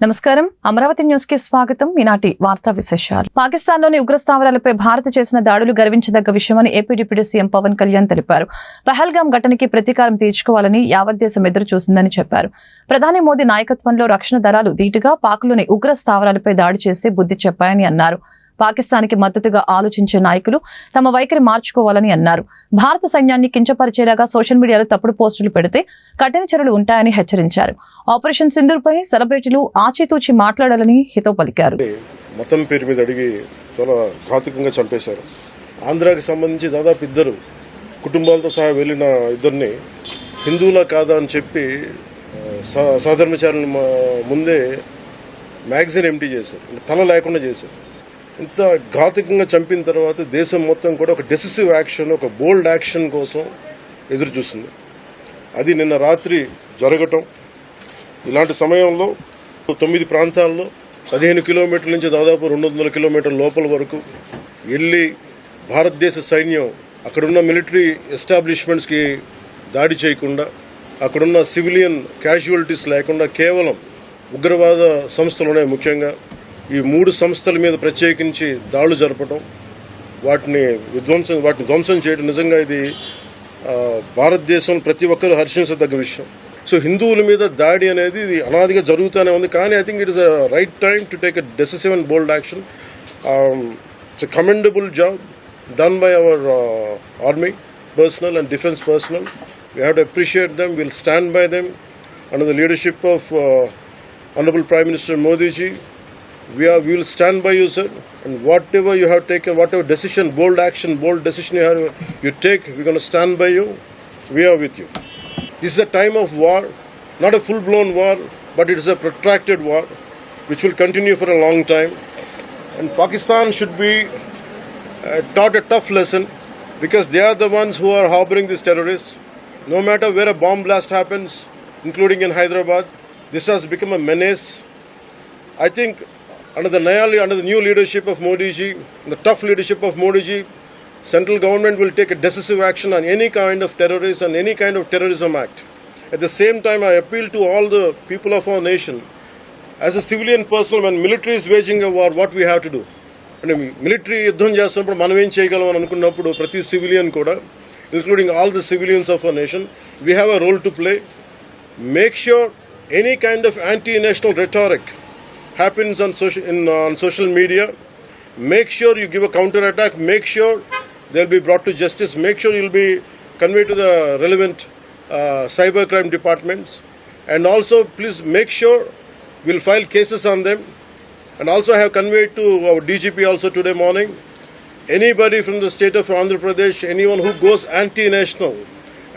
నమస్కారం అమరావతి న్యూస్ కి స్వాగతం. ఈనాటి వార్తా విశేషాలు. పాకిస్తాన్లోని ఉగ్రస్థావరాలపై భారత్ చేసిన దాడులు గర్వించదగ్గ విషయమని AP deputy CM Pawan Kalyan తెలిపారు. పహల్గాం ఘటనకి ప్రతీకారం తీర్చుకోవాలని యావత్ దేశం ఎదురు చూసిందని చెప్పారు. ప్రధాని మోదీ నాయకత్వంలో రక్షణ దళాలు ధీటుగా పాక్లోని ఉగ్రస్థావరాలపై దాడి చేసి బుద్ధి చెప్పాయని అన్నారు. పాకిస్తాన్కి మద్దతుగా ఆలోచించే నాయకులు తమ వైఖరి మార్చుకోవాలని అన్నారు. భారత సైన్యాన్ని కించపరిచేలాగా సోషల్ మీడియాలో తప్పుడు పోస్టులు పెడితే కఠిన చర్యలు ఉంటాయని హెచ్చరించారు. ఆపరేషన్ సింధూర్పై సెలబ్రిటీలు ఆచితూచి మాట్లాడాలని హితవు పలికారు. మతం పేరు మీద అడిగి చాలా ఘాతుకంగా చంపేశారు. ఆంధ్రాకి సంబంధించి దాదాపు 2 కుటుంబాలతో సహా వెళ్లిన 2ని హిందువులా కాదా అని చెప్పి సాధారణచారుల ముందే మ్యాగజైన్ ఎంటీ చేశారు, తల లేకుండా చేశారు. ఇంత ఘాతుకంగా చంపిన తర్వాత దేశం మొత్తం కూడా ఒక డెసిసివ్ యాక్షన్, ఒక బోల్డ్ యాక్షన్ కోసం ఎదురు చూస్తుంది. అది నిన్న రాత్రి జరగటం. ఇలాంటి సమయంలో 9 ప్రాంతాల్లో 15 కిలోమీటర్ల నుంచి దాదాపు 200 కిలోమీటర్ల లోపల వరకు వెళ్ళి భారతదేశ సైన్యం అక్కడున్న మిలిటరీ ఎస్టాబ్లిష్మెంట్స్కి దాడి చేయకుండా, అక్కడున్న సివిలియన్ క్యాజువాలిటీస్ లేకుండా కేవలం ఉగ్రవాద సంస్థలోనే ముఖ్యంగా ఈ 3 సంస్థల మీద ప్రత్యేకించి దాడులు జరపడం, వాటిని ధ్వంసం చేయడం నిజంగా ఇది భారతదేశం ప్రతి ఒక్కరూ హర్షించదగ్గ విషయం. సో హిందువుల మీద దాడి అనేది ఇది అనాదిగా జరుగుతూనే ఉంది. కానీ I think it is a right time to take a decisive and bold action. It's a commendable job done by our army personnel and defense personnel. We have to appreciate them. We'll stand by them under the leadership of Honorable Prime Minister Modi ji. We will stand by you, sir, and whatever you have taken, whatever decision, bold action, bold decision you take, we're going to stand by you. We are with you. This is a time of war, not a full-blown war, but it is a protracted war which will continue for a long time. And Pakistan should be taught a tough lesson, because they are the ones who are harboring these terrorists. No matter where a bomb blast happens, including in Hyderabad, this has become a menace. I think under the new leadership of Modi ji, the tough leadership of Modi ji, central government will take a decisive action on any kind of terrorism and any kind of terrorism act. At the same time, I appeal to all the people of our nation, as a civilian person, when military is waging a war, what we have to do? And military యుద్ధం చేస్తున్నప్పుడు మనం ఏం చేయగలం అని అనుకున్నప్పుడు ప్రతి civilian కూడా, including all the civilians of our nation, we have a role to play. Make sure any kind of anti-national rhetoric happens on social media. Make sure you give a counter-attack. Make sure they'll be brought to justice. Make sure you'll be conveyed to the relevant cybercrime departments. And also, please make sure we'll file cases on them. And also I have conveyed to our DGP also today morning, anybody from the state of Andhra Pradesh, anyone who goes anti-national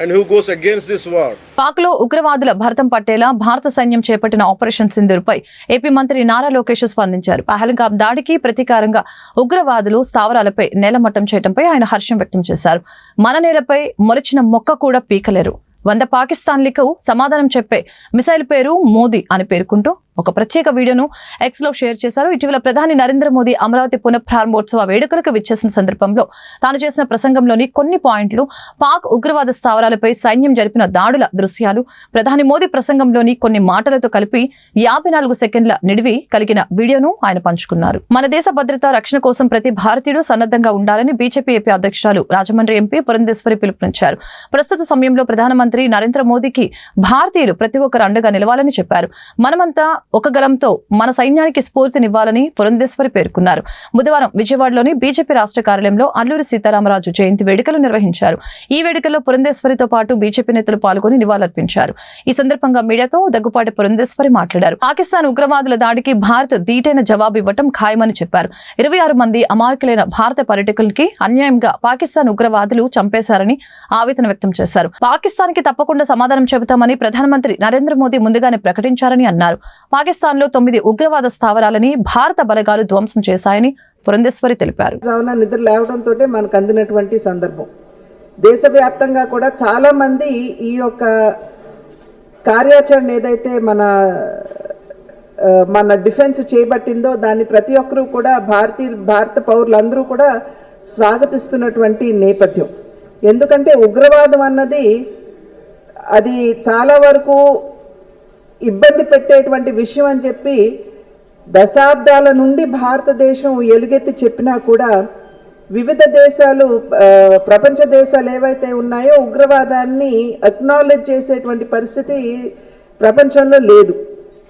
and who goes against this war. పాక్లో ఉగ్రవాదుల భరతం పట్టేలా భారత సైన్యం చేపట్టిన operation సింధూర్పై AP మంత్రి నారా లోకేష్ స్పందించారు. పహల్గాం దాడికి ప్రతీకారంగా ఉగ్రవాదులు స్థావరాలపై నేలమట్టం చేయడంపై ఆయన హర్షం వ్యక్తం చేశారు. మన నేలపై మొలిచిన మొక్క కూడా పీకలేరు. 100 పాకిస్తాన్లకు సమాధానం చెప్పే మిసైల్ పేరు మోదీ అని పేర్కొంటూ ఒక ప్రత్యేక వీడియోను ఎక్స్ లో షేర్ చేశారు. ఇటీవల ప్రధాని నరేంద్ర మోదీ అమరావతి పునఃప్రారంభోత్సవ వేడుకలకు విచ్చేసిన సందర్భంలో తాను చేసిన ప్రసంగంలోని కొన్ని పాయింట్లు, పాక్ ఉగ్రవాద స్థావరాలపై సైన్యం జరిపిన దాడుల దృశ్యాలు, ప్రధాని మోదీ ప్రసంగంలోని కొన్ని మాటలతో కలిపి 54 సెకండ్ల నిడివి కలిగిన వీడియోను ఆయన పంచుకున్నారు. మన దేశ భద్రత రక్షణ కోసం ప్రతి భారతీయుడు సన్నద్ధంగా ఉండాలని బీజేపీ ఏపీ అధ్యక్షురాలు రాజమండ్రి ఎంపీ పురంధేశ్వరి పిలుపునిచ్చారు. ప్రస్తుత సమయంలో ప్రధానమంత్రి నరేంద్ర మోదీకి భారతీయులు ప్రతి ఒక్కరు అండగా నిలవాలని చెప్పారు. మనమంతా ఒక గలంతో మన సైన్యానికి స్ఫూర్తినివ్వాలని పురంధేశ్వరి పేర్కొన్నారు. బుధవారం విజయవాడలోని బీజేపీ రాష్ట్ర కార్యాలయంలో అల్లూరి సీతారామరాజు జయంతి వేడుకలు నిర్వహించారు. ఈ వేడుకల్లో పురంధేశ్వరితో పాటు బీజేపీ నేతలు పాల్గొని నివాళులర్పించారు. ఈ సందర్భంగా మీడియాతో దగ్గుపాటి పురంధేశ్వరి మాట్లాడారు. పాకిస్తాన్ ఉగ్రవాదుల దాడికి భారత్ ధీటైన జవాబు ఇవ్వటం ఖాయమని చెప్పారు. 26 మంది అమాయకులైన భారత పర్యాటకులకి అన్యాయంగా పాకిస్తాన్ ఉగ్రవాదులు చంపేశారని ఆవేదన వ్యక్తం చేశారు. పాకిస్తాన్కి తప్పకుండా సమాధానం చెబుతామని ప్రధానమంత్రి నరేంద్ర మోదీ ముందుగానే ప్రకటించారని అన్నారు. పాకిస్తాన్లో 9 ఉగ్రవాద స్థావరాలని భారత బలగాలు ధ్వంసం చేశాయని పురంధేశ్వరి తెలిపారు. నిద్ర లేవడంతో మనకు అందినటువంటి సందర్భం, దేశవ్యాప్తంగా కూడా చాలా మంది ఈ యొక్క కార్యాచరణ ఏదైతే మన డిఫెన్స్ చేయబట్టిందో దాన్ని ప్రతి ఒక్కరూ కూడా భారత పౌరులందరూ కూడా స్వాగతిస్తున్నటువంటి నేపథ్యం. ఎందుకంటే ఉగ్రవాదం అన్నది అది చాలా వరకు ఇబ్బంది పెట్టేటువంటి విషయం అని చెప్పి దశాబ్దాల నుండి భారతదేశం ఎలుగెత్తి చెప్పినా కూడా వివిధ దేశాలు, ప్రపంచ దేశాలు ఏవైతే ఉన్నాయో ఉగ్రవాదాన్ని అక్నాలెడ్జ్ చేసేటువంటి పరిస్థితి ప్రపంచంలో లేదు.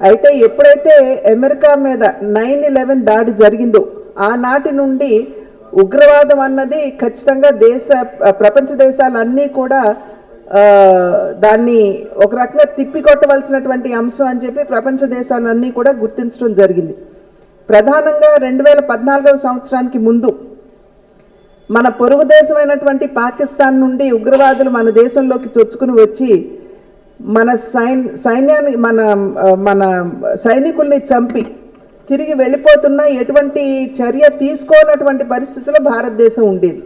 అయితే ఎప్పుడైతే అమెరికా మీద 9/11 దాడి జరిగిందో ఆనాటి నుండి ఉగ్రవాదం అన్నది ఖచ్చితంగా ప్రపంచ దేశాలన్నీ కూడా దాన్ని ఒక రకంగా తిప్పికొట్టవలసినటువంటి అంశం అని చెప్పి ప్రపంచ దేశాలన్నీ కూడా గుర్తించడం జరిగింది. ప్రధానంగా 2014 సంవత్సరానికి ముందు మన పొరుగు దేశమైనటువంటి పాకిస్తాన్ నుండి ఉగ్రవాదులు మన దేశంలోకి చొచ్చుకుని వచ్చి మన సైన్యాన్ని మన సైనికుల్ని చంపి తిరిగి వెళ్ళిపోతున్నా ఎటువంటి చర్య తీసుకోనటువంటి పరిస్థితిలో భారతదేశం ఉండేది.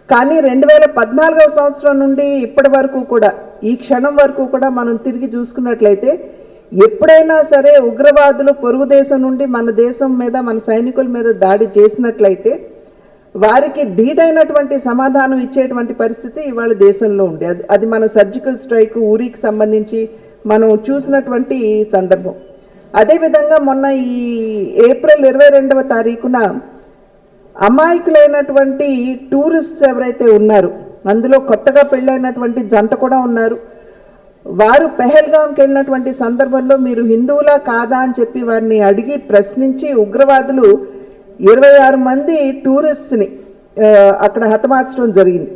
కానీ 2014 సంవత్సరం నుండి ఇప్పటి వరకు కూడా, ఈ క్షణం వరకు కూడా మనం తిరిగి చూసుకున్నట్లయితే ఎప్పుడైనా సరే ఉగ్రవాదులు పొరుగు దేశం నుండి మన దేశం మీద, మన సైనికుల మీద దాడి చేసినట్లయితే వారికి ధీటైనటువంటి సమాధానం ఇచ్చేటువంటి పరిస్థితి ఇవాళ దేశంలో ఉంది. అది మన సర్జికల్ స్ట్రైక్ ఊరికి సంబంధించి మనం చూసినటువంటి సందర్భం. అదేవిధంగా మొన్న ఈ ఏప్రిల్ 22వ తారీఖున అమాయకులైనటువంటి టూరిస్ట్స్ ఎవరైతే ఉన్నారు, అందులో కొత్తగా పెళ్ళైనటువంటి జంట కూడా ఉన్నారు. వారు పెహల్గాంకి వెళ్ళినటువంటి సందర్భంలో మీరు హిందువులా కాదా అని చెప్పి వారిని అడిగి ప్రశ్నించి ఉగ్రవాదులు 26 మంది టూరిస్ట్ని అక్కడ హతమార్చడం జరిగింది.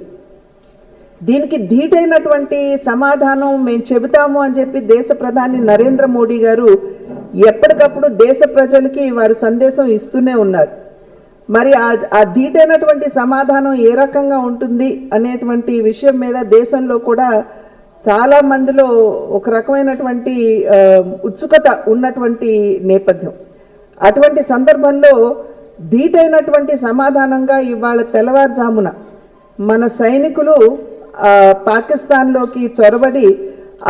దీనికి ధీటైనటువంటి సమాధానం మేము చెబుతాము అని చెప్పి దేశ ప్రధాని నరేంద్ర మోడీ గారు ఎప్పటికప్పుడు దేశ ప్రజలకి వారి సందేశం ఇస్తూనే ఉన్నారు. మరి ఆ ధీటైనటువంటి సమాధానం ఏ రకంగా ఉంటుంది అనేటువంటి విషయం మీద దేశంలో కూడా చాలా మందిలో ఒక రకమైనటువంటి ఉత్సుకత ఉన్నటువంటి నేపథ్యం. అటువంటి సందర్భంలో ధీటైనటువంటి సమాధానంగా ఇవాళ తెల్లవారుజామున మన సైనికులు పాకిస్తాన్లోకి చొరబడి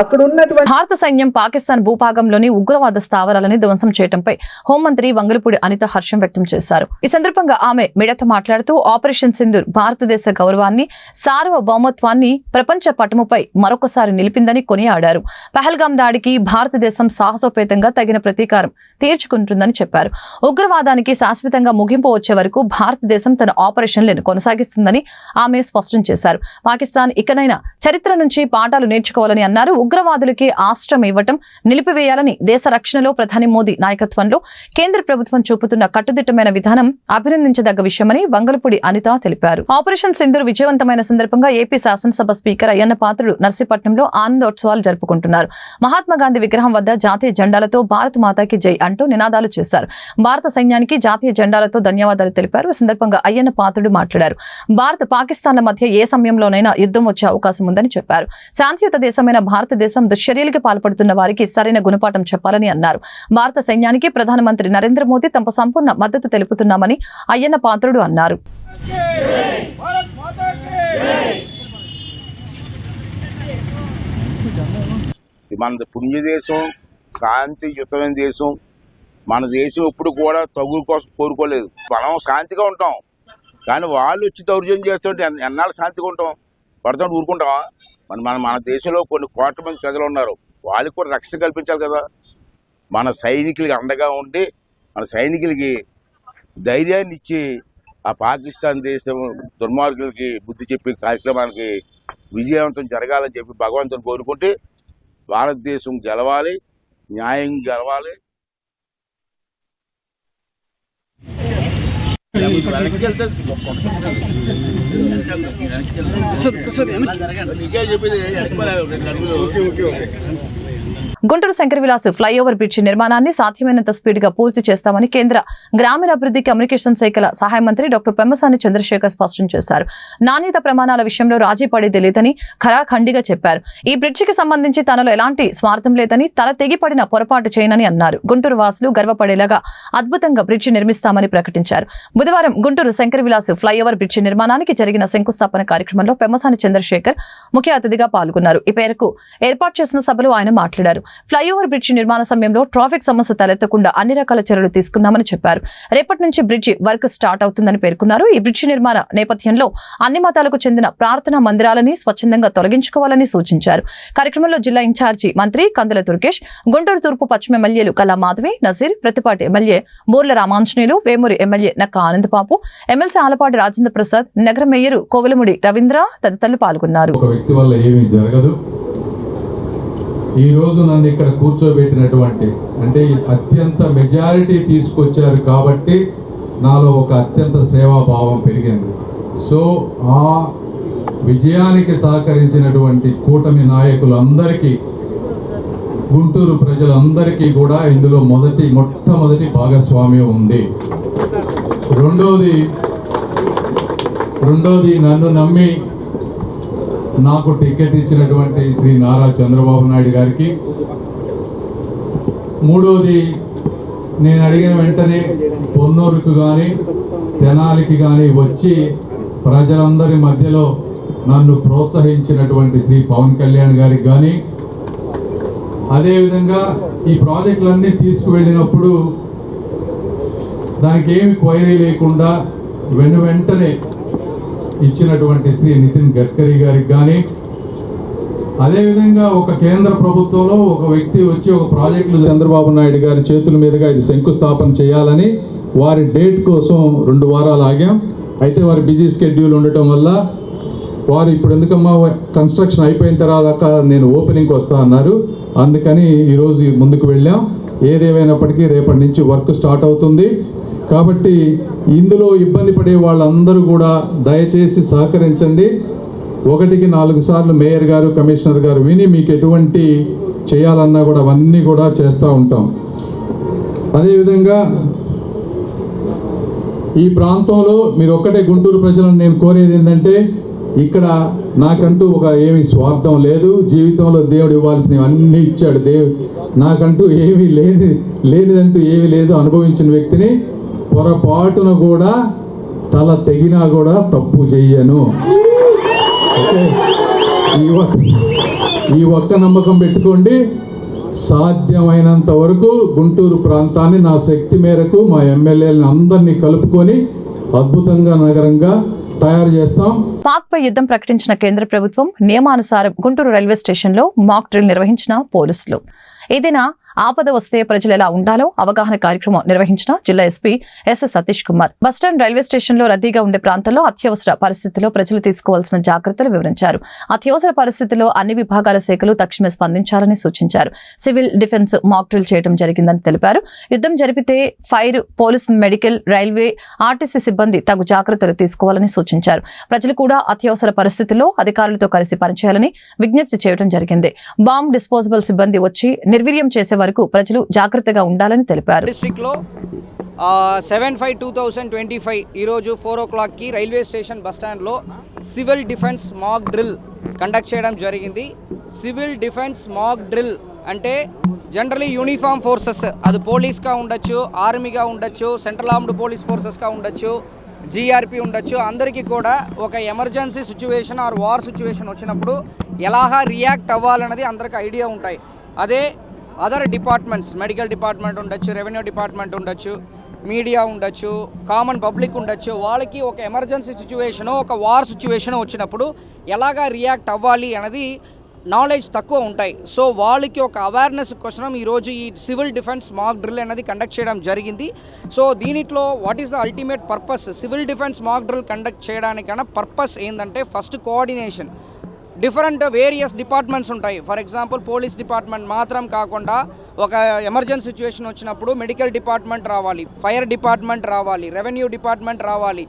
అక్కడ ఉన్నటువంటి భారత సైన్యం పాకిస్తాన్ భూభాగంలోని ఉగ్రవాద స్థావరాలని ధ్వంసం చేయడంపై హోంమంత్రి వంగలపూడి అనిత హర్షం వ్యక్తం చేశారు. ఈ సందర్భంగా ఆమె మీడియాతో మాట్లాడుతూ ఆపరేషన్ సింధూర్ భారతదేశ గౌరవాన్ని, సార్వభౌమత్వాన్ని ప్రపంచ పటముపై మరొకసారి నిలిపిందని కొనియాడారు. పహల్గాం దాడికి భారతదేశం సాహసోపేతంగా తగిన ప్రతీకారం తీర్చుకుంటుందని చెప్పారు. ఉగ్రవాదానికి శాశ్వతంగా ముగింపు వచ్చే వరకు భారతదేశం తన ఆపరేషన్లను కొనసాగిస్తుందని ఆమె స్పష్టం చేశారు. పాకిస్తాన్ ఇకనైనా చరిత్ర నుంచి పాఠాలు నేర్చుకోవాలని అన్నారు. ఉగ్రవాదులకి ఆశ్రయం ఇవ్వటం నిలిపివేయాలని దేశ రక్షణలో ప్రధాని మోదీ నాయకత్వంలో కేంద్ర ప్రభుత్వం చూపుతున్న కట్టుదిట్టమైన విధానం అభినందించదగ్గ విషయమని వంగలపూడి అనిత తెలిపారు. ఆపరేషన్ సింధూర్ విజయవంతమైన సందర్భంగా ఏపీ శాసనసభ స్పీకర్ అయ్యన్న పాత్రుడు నర్సీపట్నంలో ఆనందోత్సవాలు జరుపుకుంటున్నారు. మహాత్మా గాంధీ విగ్రహం వద్ద జాతీయ జెండాలతో భారత్ మాతాకి జై అంటూ నినాదాలు చేశారు. భారత సైన్యానికి జాతీయ జెండాలతో ధన్యవాదాలు తెలిపారు. ఈ సందర్భంగా అయ్యన్న పాత్రుడు మాట్లాడారు. భారత్ పాకిస్తాన్ల మధ్య ఏ సమయంలోనైనా యుద్ధం వచ్చే అవకాశం ఉందని చెప్పారు. శాంతియుత దేశమైన భారతదేశం దుశ్చర్యలకు పాల్పడుతున్న వారికి సరైన గుణపాఠం చెప్పాలని అన్నారు. భారత సైన్యానికి ప్రధానమంత్రి నరేంద్ర మోదీ తమ సంపూర్ణ మద్దతు తెలుపుతున్నామని అయ్యన్న పాత్రుడు అన్నారు. మన పుణ్యదేశం, శాంతియుతమైన దేశం. మన దేశం ఎప్పుడు కూడా తగులు కోసం కోరుకోలేదు. మనం శాంతిగా ఉంటాం, కానీ వాళ్ళు వచ్చి దౌర్జన్యం చేస్తుంటే ఎన్నాళ్ళు శాంతిగా ఉంటాం? పడుతుంటే ఊరుకుంటామా? మన దేశంలో కొన్ని కోట్ల మంది ప్రజలు ఉన్నారు, వాళ్ళకి కూడా రక్షణ కల్పించాలి కదా. మన సైనికులకి అండగా ఉండి మన సైనికులకి ధైర్యాన్ని ఇచ్చి ఆ పాకిస్తాన్ దేశం దుర్మార్గులకి బుద్ధి చెప్పే కార్యక్రమానికి విజయవంతం జరగాలని చెప్పి భగవంతుని కోరుకుంటే భారతదేశం గెలవాలి, న్యాయం గెలవాలి. గుంటూరు శంకర్ విలాస్ ఫ్లైఓవర్ బ్రిడ్జి నిర్మాణాన్ని సాధ్యమైనంత స్పీడ్ గా పూర్తి చేస్తామని కేంద్ర గ్రామీణాభివృద్ధి కమ్యూనికేషన్ శాఖల సహాయ మంత్రి డాక్టర్ పెమ్మసాని చంద్రశేఖర్ స్పష్టం చేశారు. నాణ్యత ప్రమాణాల విషయంలో రాజీ పడేది లేదని ఖరాఖండిగా చెప్పారు. ఈ బ్రిడ్జికి సంబంధించి తనలో ఎలాంటి స్వార్థం లేదని, తల తెగిపడిన పొరపాటు చేయనని అన్నారు. గుంటూరు వాసులు గర్వపడేలాగా అద్భుతంగా బ్రిడ్జి నిర్మిస్తామని ప్రకటించారు. బుధవారం గుంటూరు శంకర్ విలాస్ ఫ్లైఓవర్ బ్రిడ్జి నిర్మాణానికి జరిగిన శంకుస్థాపన కార్యక్రమంలో పెమ్మసాని చంద్రశేఖర్ ముఖ్య అతిథిగా పాల్గొన్నారు. ఈ పేరుకు ఏర్పాటు చేసిన సభలో ఆయన మాట్లాడారు. మాట్లాడారు. ఫ్లైఓవర్ బ్రిడ్జి నిర్మాణ సమయంలో ట్రాఫిక్ సమస్య తలెత్తకుండా అన్ని రకాల చర్యలు తీసుకున్నామని చెప్పారు. రేపటి నుంచి బ్రిడ్జి వర్క్ స్టార్ట్ అవుతుందని పేర్కొన్నారు. ఈ బ్రిడ్జి నిర్మాణ నేపథ్యంలో అన్ని మతాలకు చెందిన ప్రార్థనా మందిరాలని స్వచ్ఛందంగా తొలగించుకోవాలని సూచించారు. కార్యక్రమంలో జిల్లా ఇన్ఛార్జి మంత్రి కందుల దుర్గేష్, గుంటూరు తూర్పు పశ్చిమ ఎమ్మెల్యేలు కల్లా మాధవి, నజీర్, ప్రతిపాటి ఎమ్మెల్యే బూర్ల రామాంజనేయులు, వేమూరి ఎమ్మెల్యే నక్క ఆనందబాబు, ఎమ్మెల్సీ ఆలపాటి రాజేంద్ర ప్రసాద్, నగర మేయర్ కోవెలముడి రవీంద్ర తదితరులు పాల్గొన్నారు. ఒక వ్యక్తి వల్ల ఏమీ జరగదు. ఈ రోజు నన్ను ఇక్కడ కూర్చోబెట్టినటువంటి అంటే అత్యంత మెజారిటీ తీసుకొచ్చారు కాబట్టి నాలో ఒక అత్యంత సేవాభావం పెరిగింది. సో ఆ విజయానికి సహకరించినటువంటి కూటమి నాయకులందరికీ, గుంటూరు ప్రజలందరికీ కూడా ఇందులో మొట్టమొదటి భాగస్వామ్యం ఉంది. రెండోది నన్ను నమ్మి నాకు టికెట్ ఇచ్చినటువంటి శ్రీ నారా చంద్రబాబు నాయుడు గారికి, మూడోది నేను అడిగిన వెంటనే పొన్నూరుకు కానీ తెనాలికి కానీ వచ్చి ప్రజలందరి మధ్యలో నన్ను ప్రోత్సహించినటువంటి శ్రీ పవన్ కళ్యాణ్ గారికి కానీ, అదేవిధంగా ఈ ప్రాజెక్టులన్నీ తీసుకువెళ్ళినప్పుడు దానికి ఏమి క్వైరీ లేకుండా వెంటనే ఇచ్చినటువంటి శ్రీ నితిన్ గడ్కరీ గారికి కానీ, అదేవిధంగా ఒక కేంద్ర ప్రభుత్వంలో ఒక వ్యక్తి వచ్చి ఒక ప్రాజెక్టులు చంద్రబాబు నాయుడు గారి చేతుల మీదుగా ఇది శంకుస్థాపన చేయాలని వారి డేట్ కోసం 2 వారాలు ఆగాం. అయితే వారి బిజీ స్కెడ్యూల్ ఉండటం వల్ల వారు ఇప్పుడు ఎందుకమ్మా కన్స్ట్రక్షన్ అయిపోయిన తర్వాత నేను ఓపెనింగ్కి వస్తా అన్నారు. అందుకని ఈరోజు ముందుకు వెళ్ళాం. ఏదేమైనప్పటికీ రేపటి నుంచి వర్క్ స్టార్ట్ అవుతుంది. కాబట్టి ఇందులో ఇబ్బంది పడే వాళ్ళందరూ కూడా దయచేసి సహకరించండి. 1కి 4 సార్లు మేయర్ గారు, కమిషనర్ గారు విని మీకు ఎటువంటి చేయాలన్నా కూడా అవన్నీ కూడా చేస్తూ ఉంటాం. అదేవిధంగా ఈ ప్రాంతంలో మీరు ఒక్కటే గుంటూరు ప్రజలను నేను కోరేది ఏంటంటే, ఇక్కడ నాకంటూ ఒక ఏమి స్వార్థం లేదు. జీవితంలో దేవుడు ఇవ్వాల్సినవి అన్నీ ఇచ్చాడు. నాకంటూ ఏమీ లేనిదంటూ ఏమీ లేదు. అనుభవించిన వ్యక్తిని పొరపాటున కూడా తల తెగినా కూడా తప్పు చెయ్యను. ఓకే, ఈ ఒక్క నమ్మకం పెట్టుకోండి. సాధ్యమైనంత వరకు గుంటూరు ప్రాంతాన్ని నా శక్తి మేరకు మా ఎమ్మెల్యేలను అందరినీ కలుపుకొని అద్భుతంగా నగరంగా తయారు చేస్తాం. పాక్ పై యుద్ధం ప్రకటించిన కేంద్ర ప్రభుత్వం నియమానుసారం గుంటూరు రైల్వే స్టేషన్ లో మాక్ డ్రిల్ నిర్వహించిన పోలీసులు. ఏదైనా ఆపద వస్తే ప్రజలు ఎలా ఉండాలో అవగాహన కార్యక్రమం నిర్వహించిన జిల్లా SP yes Satish Kumar. Bus stand, railway station లో రద్దీగా ఉండే ప్రాంతాల్లో అత్యవసర పరిస్థితుల్లో ప్రజలు తీసుకోవాల్సిన జాగ్రత్తలు వివరించారు. అత్యవసర పరిస్థితుల్లో అన్ని విభాగాల శాఖలు తక్షణమే స్పందించాలని సూచించారు. సివిల్ డిఫెన్స్ మాక్ డ్రిల్ చేయడం జరిగిందని తెలిపారు. యుద్ధం జరిపితే fire, police, medical, railway, RTC సిబ్బంది తగు జాగ్రత్తలు తీసుకోవాలని సూచించారు. ప్రజలు కూడా అత్యవసర పరిస్థితుల్లో అధికారులతో కలిసి పనిచేయాలని విజ్ఞప్తి చేయడం జరిగింది. బాంబ్ డిస్పోజబుల్ సిబ్బంది వచ్చి నిర్వీర్యం చేసే వరకు ప్రజలు జాగ్రత్తగా ఉండాలని తెలిపారు. డిస్ట్రిక్ట్ లో 7/5/2025 ఈరోజు 4 o'clock రైల్వే స్టేషన్ బస్టాండ్లో civil defence mock drill conduct చేయడం జరిగింది. సివిల్ డిఫెన్స్ మాక్ డ్రిల్ అంటే జనరలీ యూనిఫామ్ ఫోర్సెస్, అది పోలీస్గా ఉండొచ్చు, ఆర్మీగా ఉండొచ్చు, సెంట్రల్ ఆర్మ్డ్ పోలీస్ ఫోర్సెస్గా ఉండొచ్చు, జీఆర్పీ ఉండొచ్చు. అందరికీ కూడా ఒక emergency situation or war situation వచ్చినప్పుడు ఎలాగా రియాక్ట్ అవ్వాలన్నది అందరికీ ఐడియా ఉంటాయి. అదే అదర్ డిపార్ట్మెంట్స్, మెడికల్ డిపార్ట్మెంట్ ఉండొచ్చు, రెవెన్యూ డిపార్ట్మెంట్ ఉండొచ్చు, మీడియా ఉండొచ్చు, కామన్ పబ్లిక్ ఉండొచ్చు. వాళ్ళకి ఒక ఎమర్జెన్సీ సిచ్యువేషను, ఒక వార్ సిచ్యువేషన్ వచ్చినప్పుడు ఎలాగా రియాక్ట్ అవ్వాలి అనేది నాలెడ్జ్ తక్కువ ఉంటాయి. సో వాళ్ళకి ఒక అవేర్నెస్ కోసం ఈరోజు ఈ సివిల్ డిఫెన్స్ మాక్ డ్రిల్ అనేది కండక్ట్ చేయడం జరిగింది. సో దీనిలో what is the ultimate purpose, civil defence mock drill conduct చేయడానికన్నా పర్పస్ ఏంటంటే first coordination. Different various departments ఉంటాయి. ఫర్ ఎగ్జాంపుల్ పోలీస్ డిపార్ట్మెంట్ మాత్రం కాకుండా ఒక ఎమర్జెన్సీ సిచ్యువేషన్ వచ్చినప్పుడు మెడికల్ డిపార్ట్మెంట్ రావాలి, ఫైర్ డిపార్ట్మెంట్ రావాలి, రెవెన్యూ డిపార్ట్మెంట్ రావాలి,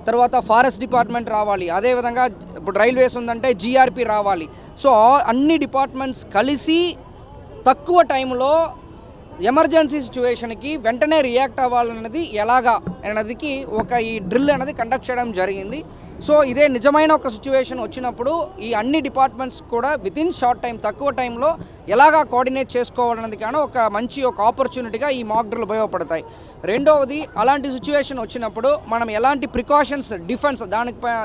తర్వాత ఫారెస్ట్ డిపార్ట్మెంట్ రావాలి, అదేవిధంగా ఇప్పుడు రైల్వేస్ ఉందంటే జీఆర్పీ రావాలి. సో అన్ని డిపార్ట్మెంట్స్ కలిసి తక్కువ టైంలో ఎమర్జెన్సీ సిచ్యువేషన్కి వెంటనే రియాక్ట్ అవ్వాలన్నది ఎలాగా అన్నదికి ఒక ఈ డ్రిల్ అనేది కండక్ట్ చేయడం జరిగింది. సో ఇదే నిజమైన ఒక సిచ్యువేషన్ వచ్చినప్పుడు ఈ అన్ని డిపార్ట్మెంట్స్ కూడా వితిన్ షార్ట్ టైం, తక్కువ టైంలో ఎలాగా కోఆర్డినేట్ చేసుకోవాలన్నది కానీ ఒక మంచి ఒక ఆపర్చునిటీగా ఈ మాక్ డ్రిల్ ఉపయోగపడతాయి. రెండవది, అలాంటి సిచ్యువేషన్ వచ్చినప్పుడు మనం ఎలాంటి ప్రికాషన్స్, డిఫెన్స్,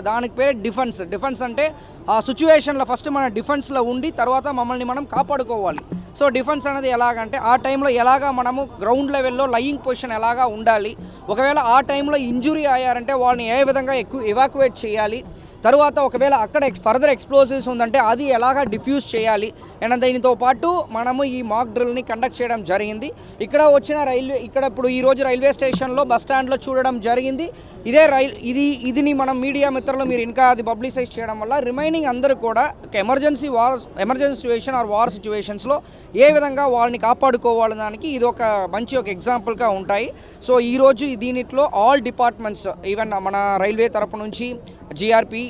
దానికి పేరే డిఫెన్స్ అంటే ఆ సిచ్యువేషన్లో ఫస్ట్ మన డిఫెన్స్లో ఉండి తర్వాత మమ్మల్ని మనం కాపాడుకోవాలి. సో డిఫెన్స్ అనేది ఎలాగంటే ఆ టైంలో ఎలాగా మనము గ్రౌండ్ లెవెల్లో లయింగ్ పొజిషన్ ఎలాగా ఉండాలి, ఒకవేళ ఆ టైంలో ఇంజురీ అయ్యారంటే వాళ్ళని ఏ విధంగా ఎవాక్యువేట్ చేయాలి, తర్వాత ఒకవేళ అక్కడ ఫర్దర్ ఎక్స్ప్లోజివ్స్ ఉందంటే అది ఎలాగా డిఫ్యూజ్ చేయాలి అండ్ దీనితో పాటు మనము ఈ మాక్ డ్రిల్ని కండక్ట్ చేయడం జరిగింది. ఇక్కడ ఇప్పుడు ఈరోజు రైల్వే స్టేషన్లో బస్ స్టాండ్లో చూడడం జరిగింది. ఇదిని మనం మీడియా మిత్రులు మీరు ఇంకా అది పబ్లిసైజ్ చేయడం వల్ల రిమైనింగ్ అందరూ కూడా ఎమర్జెన్సీ సిచ్యువేషన్ ఆర్ వార్ సిచ్యువేషన్స్లో ఏ విధంగా వాళ్ళని కాపాడుకోవాలని దానికి ఇది ఒక మంచి ఒక ఎగ్జాంపుల్గా ఉంటాయి. సో ఈరోజు దీనిలో ఆల్ డిపార్ట్మెంట్స్, ఈవెన్ మన రైల్వే తరపు నుంచి జిఆర్పి,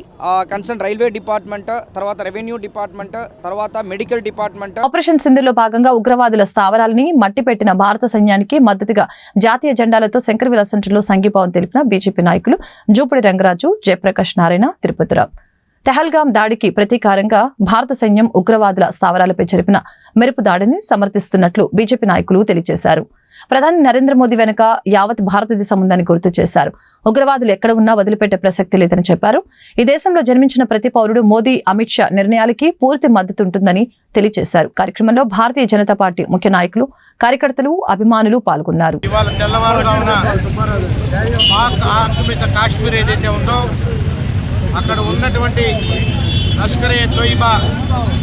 కన్సర్న్ రైల్వే డిపార్ట్మెంట్, తర్వాత రెవెన్యూ డిపార్ట్మెంట్, తర్వాత మెడికల్ డిపార్ట్మెంట్. ఆపరేషన్ సింధులో భాగంగా ఉగ్రవాదుల స్థావరాలని మట్టిపెట్టిన భారత సైన్యానికి మద్దతుగా జాతీయ జెండాలతో శంకరవిలాస్ సెంటర్లో సంఘీభావం తెలిపిన బీజేపీ నాయకులు జూపూడి రంగరాజు, జయప్రకాష్ నారాయణ, తిరుపతిరావు. తెహల్గాం దాడికి ప్రతీకారంగా భారత సైన్యం ఉగ్రవాదుల స్థావరాలపై జరిపిన మెరుపు దాడిని సమర్థిస్తున్నట్లు బీజేపీ నాయకులు తెలియజేశారు. ప్రధాని నరేంద్ర మోదీ వెనుక యావత్ భారతదేశం ఉందని గుర్తు చేశారు. ఉగ్రవాదులు ఎక్కడ ఉన్నా వదిలిపెట్టే ప్రసక్తి లేదని చెప్పారు. ఈ దేశంలో జన్మించిన ప్రతి పౌరుడు మోదీ, అమిత్ షా నిర్ణయాలకి పూర్తి మద్దతు ఉంటుందని తెలియజేశారు. కార్యక్రమంలో భారతీయ జనతా పార్టీ ముఖ్య నాయకులు, కార్యకర్తలు, అభిమానులు పాల్గొన్నారు. ఇవాళ తెల్లవారుజామున పాక్ ఆక్రమిత కాశ్మీర్ ఏదైతే ఉందో అక్కడ ఉన్నటువంటి లష్కర్-ఏ-తోయిబా,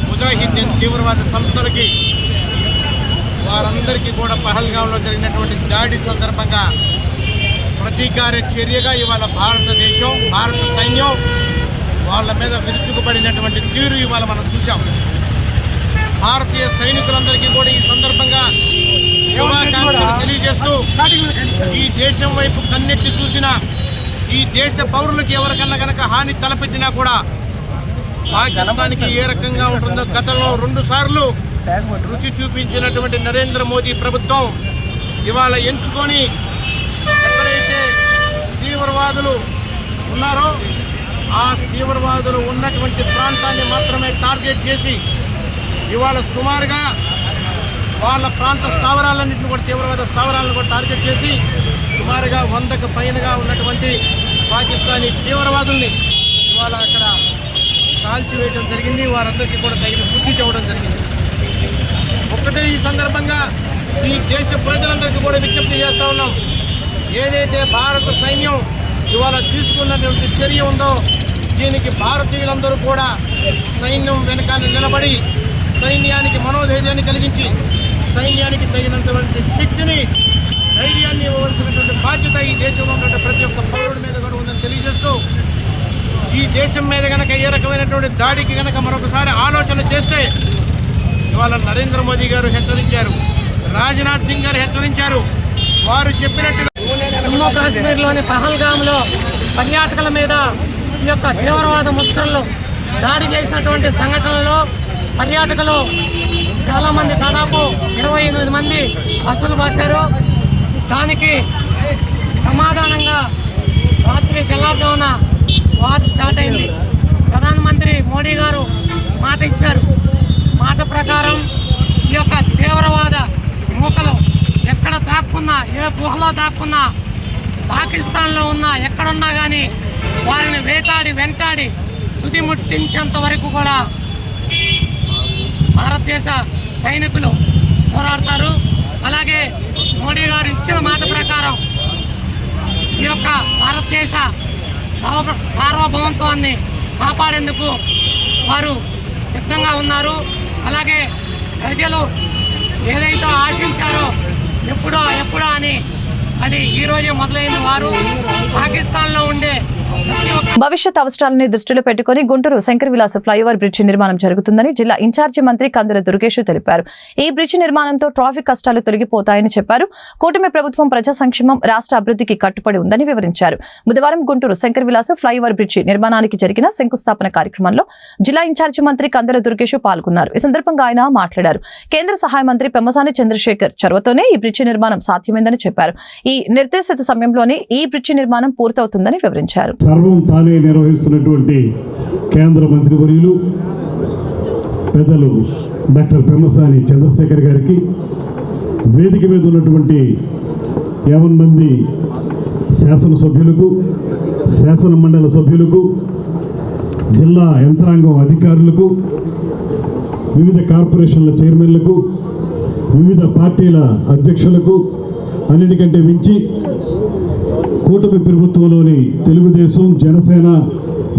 ముజాహిద్దీన్ తీవ్రవాద సంస్థలకి వారందరికీ కూడా పహల్గాంలో జరిగినటువంటి దాడి సందర్భంగా ప్రతీకార చర్యగా ఇవాళ భారతదేశం, భారత సైన్యం వాళ్ళ మీద విరుచుకుపడినటువంటి తీరు ఇవాళ మనం చూసాం. భారతీయ సైనికులందరికీ కూడా ఈ సందర్భంగా శుభాకాంక్షలు తెలియజేస్తూ ఈ దేశం వైపు కన్నెత్తి చూసిన ఈ దేశ పౌరులకు ఎవరికన్నా కనుక హాని తలపెట్టినా కూడా పాకిస్తాన్కి ఏ రకంగా ఉంటుందో గతంలో 2 సార్లు రుచి చూపించినటువంటి నరేంద్ర మోదీ ప్రభుత్వం ఇవాళ ఎంచుకొని ఎక్కడైతే తీవ్రవాదులు ఉన్నారో ఆ తీవ్రవాదులు ఉన్నటువంటి ప్రాంతాన్ని మాత్రమే టార్గెట్ చేసి ఇవాళ సుమారుగా వాళ్ళ ప్రాంత స్థావరాలన్నింటినీ కూడా, తీవ్రవాద స్థావరాలను కూడా టార్గెట్ చేసి సుమారుగా 100కు పైనగా ఉన్నటువంటి పాకిస్తానీ తీవ్రవాదుల్ని ఇవాళ అక్కడ కాల్చివేయడం జరిగింది. వారందరికీ కూడా తగిన బుద్ధి చెప్పడం జరిగింది. ఒక్కటే ఈ సందర్భంగా ఈ దేశ ప్రజలందరికీ కూడా విజ్ఞప్తి చేస్తూ ఉన్నాం. ఏదైతే భారత సైన్యం ఇవాళ తీసుకున్నటువంటి చర్య ఉందో దీనికి భారతీయులందరూ కూడా సైన్యం వెనకాల నిలబడి సైన్యానికి మనోధైర్యాన్ని కలిగించి సైన్యానికి తగినంతటువంటి శక్తిని, ధైర్యాన్ని ఇవ్వవలసినటువంటి బాధ్యత ఈ దేశంలో ఉన్నటువంటి ప్రతి ఒక్క పౌరుడి మీద కూడా ఉందని తెలియజేస్తూ ఈ దేశం మీద కనుక ఏ రకమైనటువంటి దాడికి కనుక మరొకసారి ఆలోచన చేస్తే ఇవాళ నరేంద్ర మోదీ గారు హెచ్చరించారు, రాజ్నాథ్ సింగ్ గారు హెచ్చరించారు. వారు చెప్పినట్టుగా జమ్మూ కాశ్మీర్లోని పహల్గామ్లో పర్యాటకుల మీద ఈ యొక్క తీవ్రవాద ముష్కరులు దాడి చేసినటువంటి సంఘటనలో పర్యాటకులు చాలామంది, దాదాపు 28 మంది అసలు బాశారు. దానికి సమాధానంగా రాత్రి తెల్లారుజామున వార్ స్టార్ట్ అయింది. ప్రధానమంత్రి మోడీ గారు మాట ఇచ్చారు. మాట ప్రకారం ఈ యొక్క తీవ్రవాద మూకలు ఎక్కడ దాక్కున్నా, ఏ గుహలో దాక్కున్నా, పాకిస్తాన్లో ఉన్నా, ఎక్కడున్నా కానీ వారిని వెంటాడి తుది ముట్టించేంత వరకు కూడా భారతదేశ సైనికులు పోరాడతారు. అలాగే మోడీ గారు ఇచ్చిన మాట ప్రకారం ఈ యొక్క భారతదేశ సార్వభౌమత్వాన్ని కాపాడేందుకు వారు సిద్ధంగా ఉన్నారు. అలాగే ప్రజలు ఏదైతే ఆశించారో ఎప్పుడో అని అది ఈ రోజే మొదలైన వారు పాకిస్తాన్లో ఉండే భవిష్యత్ అవసరాలని దృష్టిలో పెట్టుకుని గుంటూరు శంకరవిలాస్ ఫ్లైఓవర్ బ్రిడ్జి నిర్మాణం జరుగుతుందని జిల్లా ఇన్ఛార్జి మంత్రి కందుల దుర్గేష్ తెలిపారు. ఈ బ్రిడ్జి నిర్మాణంతో ట్రాఫిక్ కష్టాలు తొలగిపోతాయని చెప్పారు. కూటమి ప్రభుత్వం ప్రజా సంక్షేమం, రాష్ట్ర అభివృద్ధికి కట్టుబడి ఉందని వివరించారు. బుధవారం గుంటూరు శంకరవిలాస్ ఫ్లైఓవర్ బ్రిడ్జి నిర్మాణానికి జరిగిన శంకుస్థాపన కార్యక్రమంలో జిల్లా ఇన్ఛార్జి మంత్రి కందుల దుర్గేష్ పాల్గొన్నారు. ఈ సందర్భంగా ఆయన మాట్లాడారు. కేంద్ర సహాయ మంత్రి పెమ్మసాని చంద్రశేఖర్ చొరవతోనే ఈ బ్రిడ్జి నిర్మాణం సాధ్యమైందని చెప్పారు. ఈ ఈ నిర్దేశిత సమయంలోనే ఈ బ్రిడ్జి నిర్మాణం పూర్తవుతుందని వివరించారు. సర్వం తానే నిర్వహిస్తున్నటువంటి కేంద్ర మంత్రివర్యులు పెద్దలు డాక్టర్ పెమ్మసాని చంద్రశేఖర్ గారికి, వేదిక మీద ఉన్నటువంటి 50 మంది శాసనసభ్యులకు, శాసన మండలి సభ్యులకు, జిల్లా యంత్రాంగం అధికారులకు, వివిధ కార్పొరేషన్ల చైర్మన్లకు, వివిధ పార్టీల అధ్యక్షులకు, అన్నిటికంటే మించి కూటమి ప్రభుత్వంలోని తెలుగుదేశం, జనసేన,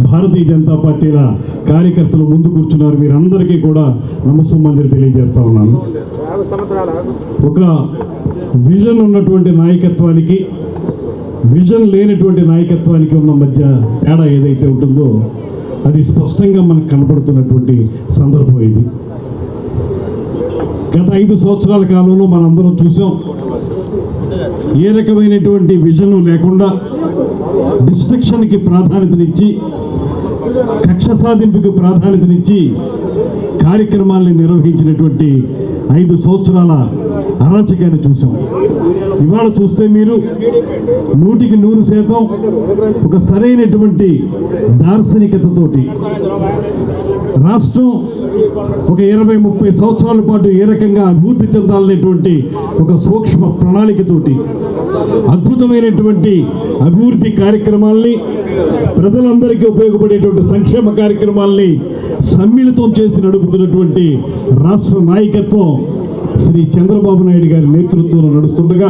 భారతీయ జనతా పార్టీల కార్యకర్తలు ముందు కూర్చున్నారు. మీరందరికీ కూడా నమస్సుమంజలి తెలియజేస్తా ఉన్నాను. ఒక విజన్ ఉన్నటువంటి నాయకత్వానికి, విజన్ లేనటువంటి నాయకత్వానికి ఉన్న మధ్య తేడా ఏదైతే ఉంటుందో అది స్పష్టంగా మనకు కనపడుతున్నటువంటి సందర్భం ఇది. గత 5 సంవత్సరాల కాలంలో మనందరం చూసాం, ఏ రకమైనటువంటి విజన్ లేకుండా డిస్ట్రక్షన్కి ప్రాధాన్యతనిచ్చి, కక్ష సాధింపుకి ప్రాధాన్యతనిచ్చి కార్యక్రమాల్ని నిర్వహించినటువంటి 5 సంవత్సరాల అరాచకాన్ని చూసాం. ఇవాళ చూస్తే మీరు 100% ఒక సరైనటువంటి దార్శనికతతోటి రాష్ట్రం ఒక 20-30 సంవత్సరాల పాటు ఏ రకంగా అభివృద్ధి చెందాలనేటువంటి ఒక సూక్ష్మ ప్రణాళికతోటి అద్భుతమైనటువంటి అభివృద్ధి కార్యక్రమాల్ని, ప్రజలందరికీ ఉపయోగపడేటువంటి సంక్షేమ కార్యక్రమాల్ని సమ్మిళితం చేసి నడుపుతున్నటువంటి రాష్ట్ర నాయకత్వం శ్రీ చంద్రబాబు నాయుడు గారి నేతృత్వంలో నడుస్తుండగా,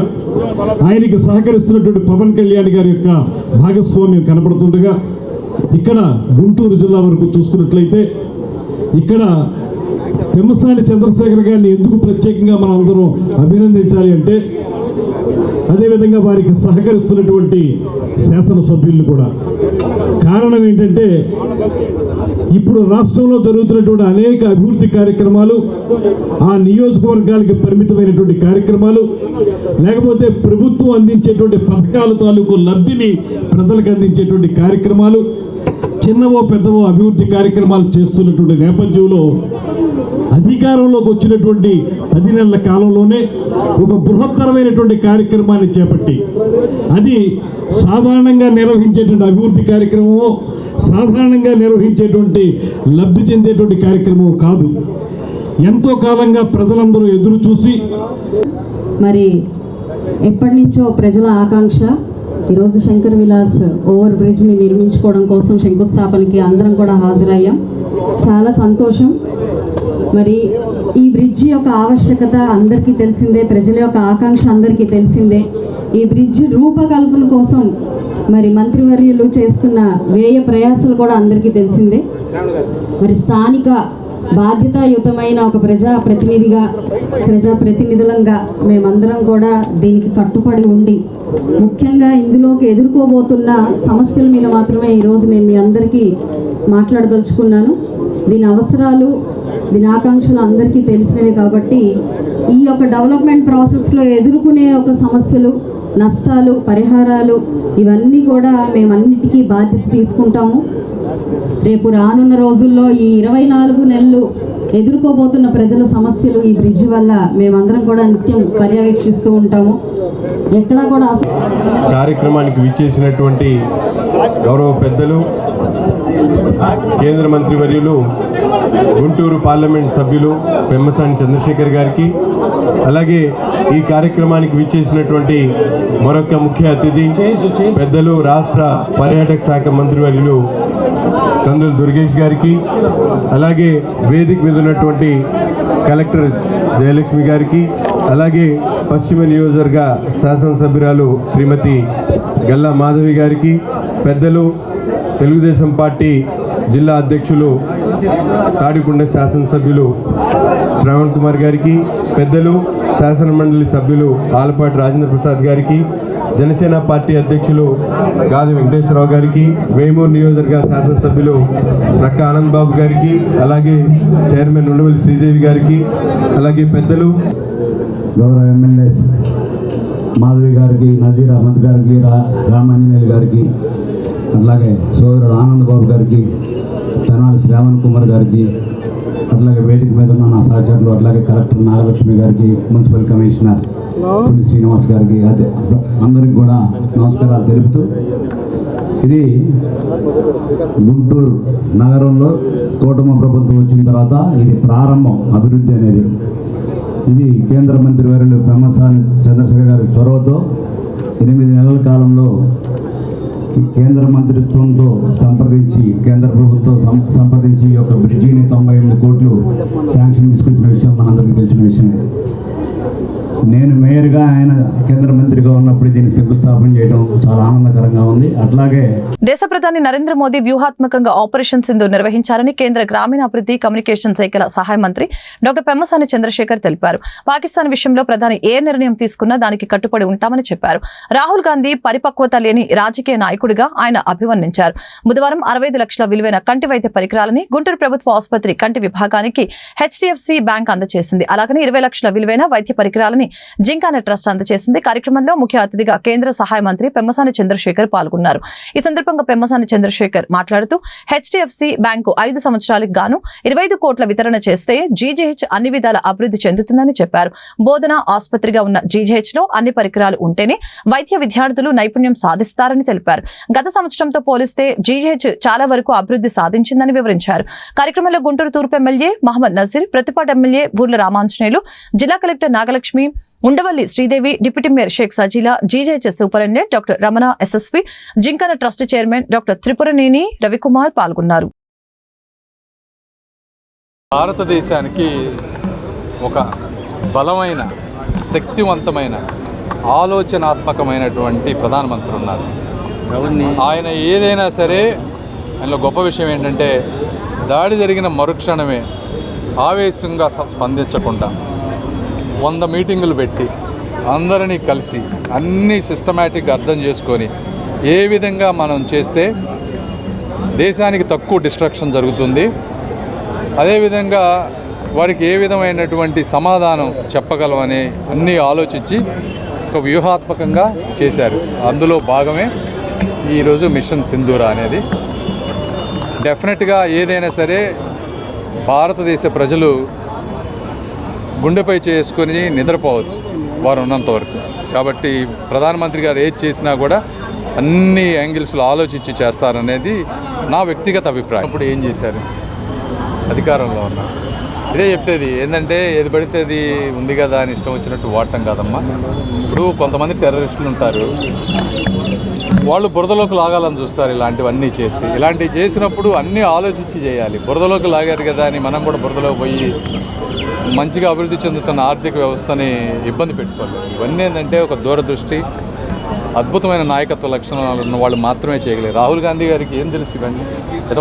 ఆయనకి సహకరిస్తున్నటువంటి పవన్ కళ్యాణ్ గారి యొక్క భాగస్వామ్యం కనపడుతుండగా, ఇక్కడ గుంటూరు జిల్లా వరకు చూసుకున్నట్లయితే ఇక్కడ పెమ్మసాని చంద్రశేఖర్ గారిని ఎందుకు ప్రత్యేకంగా మనం అందరం అభినందించాలి అంటే, అదేవిధంగా వారికి సహకరిస్తున్నటువంటి శాసనసభ్యులు కూడా. కారణం ఏంటంటే, ఇప్పుడు రాష్ట్రంలో జరుగుతున్నటువంటి అనేక అభివృద్ధి కార్యక్రమాలు, ఆ నియోజకవర్గాలకి పరిమితమైనటువంటి కార్యక్రమాలు, లేకపోతే ప్రభుత్వం అందించేటువంటి పథకాల తాలూకు లబ్ధిని ప్రజలకు అందించేటువంటి కార్యక్రమాలు, చిన్నవో పెద్దవో అభివృద్ధి కార్యక్రమాలు చేస్తున్నటువంటి నేపథ్యంలో అధికారంలోకి వచ్చినటువంటి 10 నెలల కాలంలోనే ఒక బృహత్తరమైనటువంటి కార్యక్రమాన్ని చేపట్టి, అది సాధారణంగా నిర్వహించేటువంటి అభివృద్ధి కార్యక్రమమో, సాధారణంగా నిర్వహించేటువంటి లబ్ధి చెందేటువంటి కార్యక్రమం కాదు. ఎంతో కాలంగా ప్రజలందరూ ఎదురు చూసి, మరి ఎప్పటి నుంచో ప్రజల ఆకాంక్ష, ఈరోజు శంకర్ విలాస్ ఓవర్ బ్రిడ్జ్ని నిర్మించుకోవడం కోసం శంకుస్థాపనకి అందరం కూడా హాజరయ్యాం. చాలా సంతోషం. మరి ఈ బ్రిడ్జి యొక్క ఆవశ్యకత అందరికీ తెలిసిందే, ప్రజల యొక్క ఆకాంక్ష అందరికీ తెలిసిందే. ఈ బ్రిడ్జి రూపకల్పన కోసం మరి మంత్రివర్యులు చేస్తున్న వ్యయ ప్రయాసాలు కూడా అందరికీ తెలిసిందే. మరి స్థానిక బాధ్యతాయుతమైన ఒక ప్రజాప్రతినిధులంగా మేమందరం కూడా దీనికి కట్టుబడి ఉండి, ముఖ్యంగా ఇందులోకి ఎదుర్కోబోతున్న సమస్యల మీద మాత్రమే ఈరోజు నేను మీ అందరికీ మాట్లాడదలుచుకున్నాను. దీని అవసరాలు, దీని ఆకాంక్షలు అందరికీ తెలిసినవి కాబట్టి, ఈ యొక్క డెవలప్మెంట్ ప్రాసెస్లో ఎదుర్కొనే ఒక సమస్యలు, నష్టాలు, పరిహారాలు ఇవన్నీ కూడా మేమన్నిటికీ బాధ్యత తీసుకుంటాము. రేపు రానున్న రోజుల్లో ఈ 24 నెలలు ఎదుర్కోబోతున్న ప్రజల సమస్యలు ఈ బ్రిడ్జ్ వల్ల మేమందరం కూడా నిత్యం పర్యవేక్షిస్తూ ఉంటాము. ఎక్కడా కూడా కార్యక్రమానికి విచ్చేసినటువంటి గౌరవ పెద్దలు, కేంద్ర మంత్రివర్యులు, గుంటూరు పార్లమెంట్ సభ్యులు పెమ్మసాని చంద్రశేఖర్ గారికి, అలాగే ఈ కార్యక్రమానికి విచ్చేసినటువంటి మరొక ముఖ్య అతిథి పెద్దలు రాష్ట్ర పర్యాటక శాఖ మంత్రివర్యులు కందుల దుర్గేష్ గారికి, అలాగే వేదిక మీద ఉన్నటువంటి కలెక్టర్ జయలక్ష్మి గారికి, అలాగే పశ్చిమ నియోజకవర్గ శాసనసభ్యురాలు శ్రీమతి గల్లా మాధవి గారికి, పెద్దలు తెలుగుదేశం పార్టీ జిల్లా అధ్యక్షులు తాడికొండ శాసనసభ్యులు శ్రావణ్ కుమార్ గారికి, పెద్దలు శాసన మండలి సభ్యులు ఆలపాటి రాజేంద్ర ప్రసాద్ గారికి, జనసేన పార్టీ అధ్యక్షులు గాది వెంకటేశ్వరరావు గారికి, వేమూరు నియోజకవర్గ శాసనసభ్యులు రక్క ఆనంద్ బాబు గారికి, అలాగే చైర్మన్ ఉండవల్లి శ్రీదేవి గారికి, అలాగే పెద్దలు గౌరవ ఎమ్మెల్యేస్ మాధవి గారికి, నజీర్ అహ్మద్ గారికి, రామాంజనేయులు గారికి, అలాగే సోదరుడు ఆనంద్ బాబు గారికి, తెనాలి శ్రావణ్ కుమార్ గారికి, అట్లాగే వేదిక మీద ఉన్న నా సహచరులు, అట్లాగే కలెక్టర్ నాగలక్ష్మి గారికి, మున్సిపల్ కమిషనర్ పులి శ్రీనివాస్ గారికి, అదే అందరికి కూడా నమస్కారాలు తెలుపుతూ, ఇది గుంటూరు నగరంలో కూటమి ప్రభుత్వం వచ్చిన తర్వాత ఇది ప్రారంభం అభివృద్ధి అనేది. ఇది కేంద్ర మంత్రి వర్యులు పెమ్మసాని చంద్రశేఖర్ గారి చొరవతో 8 నెలల కాలంలో కేంద్ర మంత్రిత్వంతో సంప్రదించి, కేంద్ర ప్రభుత్వం సంప్రదించి ఈ యొక్క బ్రిడ్జిని 98 కోట్లు శాంక్షన్ తీసుకొచ్చిన విషయం మనందరికీ తెలిసిన విషయమే. నేను మేయర్గా, ఆయన కేంద్ర మంత్రిగా ఉన్నప్పుడు దీన్ని శంకుస్థాపన చేయడం చాలా ఆనందకరంగా ఉంది. అట్లాగే దేశ ప్రధాని నరేంద్ర మోదీ వ్యూహాత్మకంగా ఆపరేషన్ సింధూర్ నిర్వహించారని కేంద్ర గ్రామీణాభివృద్ధి కమ్యూనికేషన్ శాఖల సహాయ మంత్రి డాక్టర్ పెమ్మసాని చంద్రశేఖర్ తెలిపారు. పాకిస్తాన్ విషయంలో ప్రధాని ఏ నిర్ణయం తీసుకున్నా దానికి కట్టుబడి ఉంటామని చెప్పారు. రాహుల్ గాంధీ పరిపక్వత లేని రాజకీయ నాయకుడిగా ఆయన అభివర్ణించారు. బుధవారం 65 లక్షల విలువైన కంటి వైద్య పరికరాలని గుంటూరు ప్రభుత్వ ఆసుపత్రి కంటి విభాగానికి హెచ్డిఎఫ్సి బ్యాంక్ అందజేసింది. అలాగనే 20 లక్షల విలువైన వైద్య పరికరాలని జింకానా ట్రస్ట్ అందజేసింది. కార్యక్రమంలో ముఖ్య అతిథిగా కేంద్ర సహాయ మంత్రి పెమ్మసాని చంద్రశేఖర్ పాల్గొన్నారు. ఈ సందర్భంగా పెమ్మసాని చంద్రశేఖర్ మాట్లాడుతూ హెచ్డిఎఫ్సి బ్యాంకు 5 సంవత్సరాలకు గాను 25 కోట్ల వితరణ చేస్తే జీజీహెచ్ అన్ని విధాల అభివృద్ధి చెందుతుందని చెప్పారు. బోధన ఆసుపత్రిగా ఉన్న జీజీహెచ్ లో అన్ని పరికరాలు ఉంటేనే వైద్య విద్యార్థులు నైపుణ్యం సాధిస్తారని తెలిపారు. గత సంవత్సరంతో పోలిస్తే జీజీహెచ్ చాలా వరకు అభివృద్ధి సాధించిందని వివరించారు. కార్యక్రమంలో గుంటూరు తూర్పు ఎమ్మెల్యే మహమ్మద్ నజీర్, ప్రతిపాడు ఎమ్మెల్యే బూర్ల రామాంజనేయులు, జిల్లా collector Nagalakshmi, Undavalli Sridevi, deputy mayor Sheikh Sajila, GJH superintendent doctor Ramana, SSP, gymkhana trust chairman doctor Tripuraneni Ravikumar పాల్గొన్నారు. భారతదేశానికి ఒక బలమైన, శక్తివంతమైన, ఆలోచనాత్మకమైనటువంటి ప్రధానమంత్రి ఉన్నారు. ఆయన ఏదైనా సరే, ఆయనలో గొప్ప విషయం ఏంటంటే దాడి జరిగిన మరుక్షణమే ఆవేశంగా స్పందించకుండా 100 మీటింగులు పెట్టి అందరినీ కలిసి అన్నీ సిస్టమేటిక్గా అర్థం చేసుకొని ఏ విధంగా మనం చేస్తే దేశానికి తక్కువ డిస్ట్రక్షన్ జరుగుతుంది, అదేవిధంగా వారికి ఏ విధమైనటువంటి సమాధానం చెప్పగలమని అన్నీ ఆలోచించి ఒక వ్యూహాత్మకంగా చేశారు. అందులో భాగమే ఈరోజు మిషన్ సింధూర అనేది. డెఫినెట్గా ఏదైనా సరే భారతదేశ ప్రజలు గుండెపై చేసుకొని నిద్రపోవచ్చు వారు ఉన్నంత వరకు. కాబట్టి ప్రధానమంత్రి గారు ఏది చేసినా కూడా అన్ని యాంగిల్స్లో ఆలోచించి చేస్తారనేది నా వ్యక్తిగత అభిప్రాయం. ఇప్పుడు ఏం చేశారు? అధికారంలో ఉన్నారు. ఇదే చెప్పేది ఏంటంటే ఏది పడితే అది ఉంది కదా అని ఇష్టం వచ్చినట్టు వాడటం కాదమ్మా. ఇప్పుడు కొంతమంది టెర్రరిస్టులు ఉంటారు, వాళ్ళు బురదలోకి లాగాలని చూస్తారు. ఇలాంటివన్నీ ఇలాంటివి చేసినప్పుడు అన్నీ ఆలోచించి చేయాలి. బురదలోకి లాగారు కదా అని మనం కూడా బురదలోకి పోయి మంచిగా అభివృద్ధి చెందుతున్న ఆర్థిక వ్యవస్థని ఇబ్బంది పెట్టుకోవాలి. ఇవన్నీ ఏంటంటే ఒక దూరదృష్టి, అద్భుతమైన నాయకత్వ లక్షణాలు ఉన్న వాళ్ళు మాత్రమే చేయగలరు. రాహుల్ గాంధీ గారికి ఏం తెలుసు ఇవన్నీ?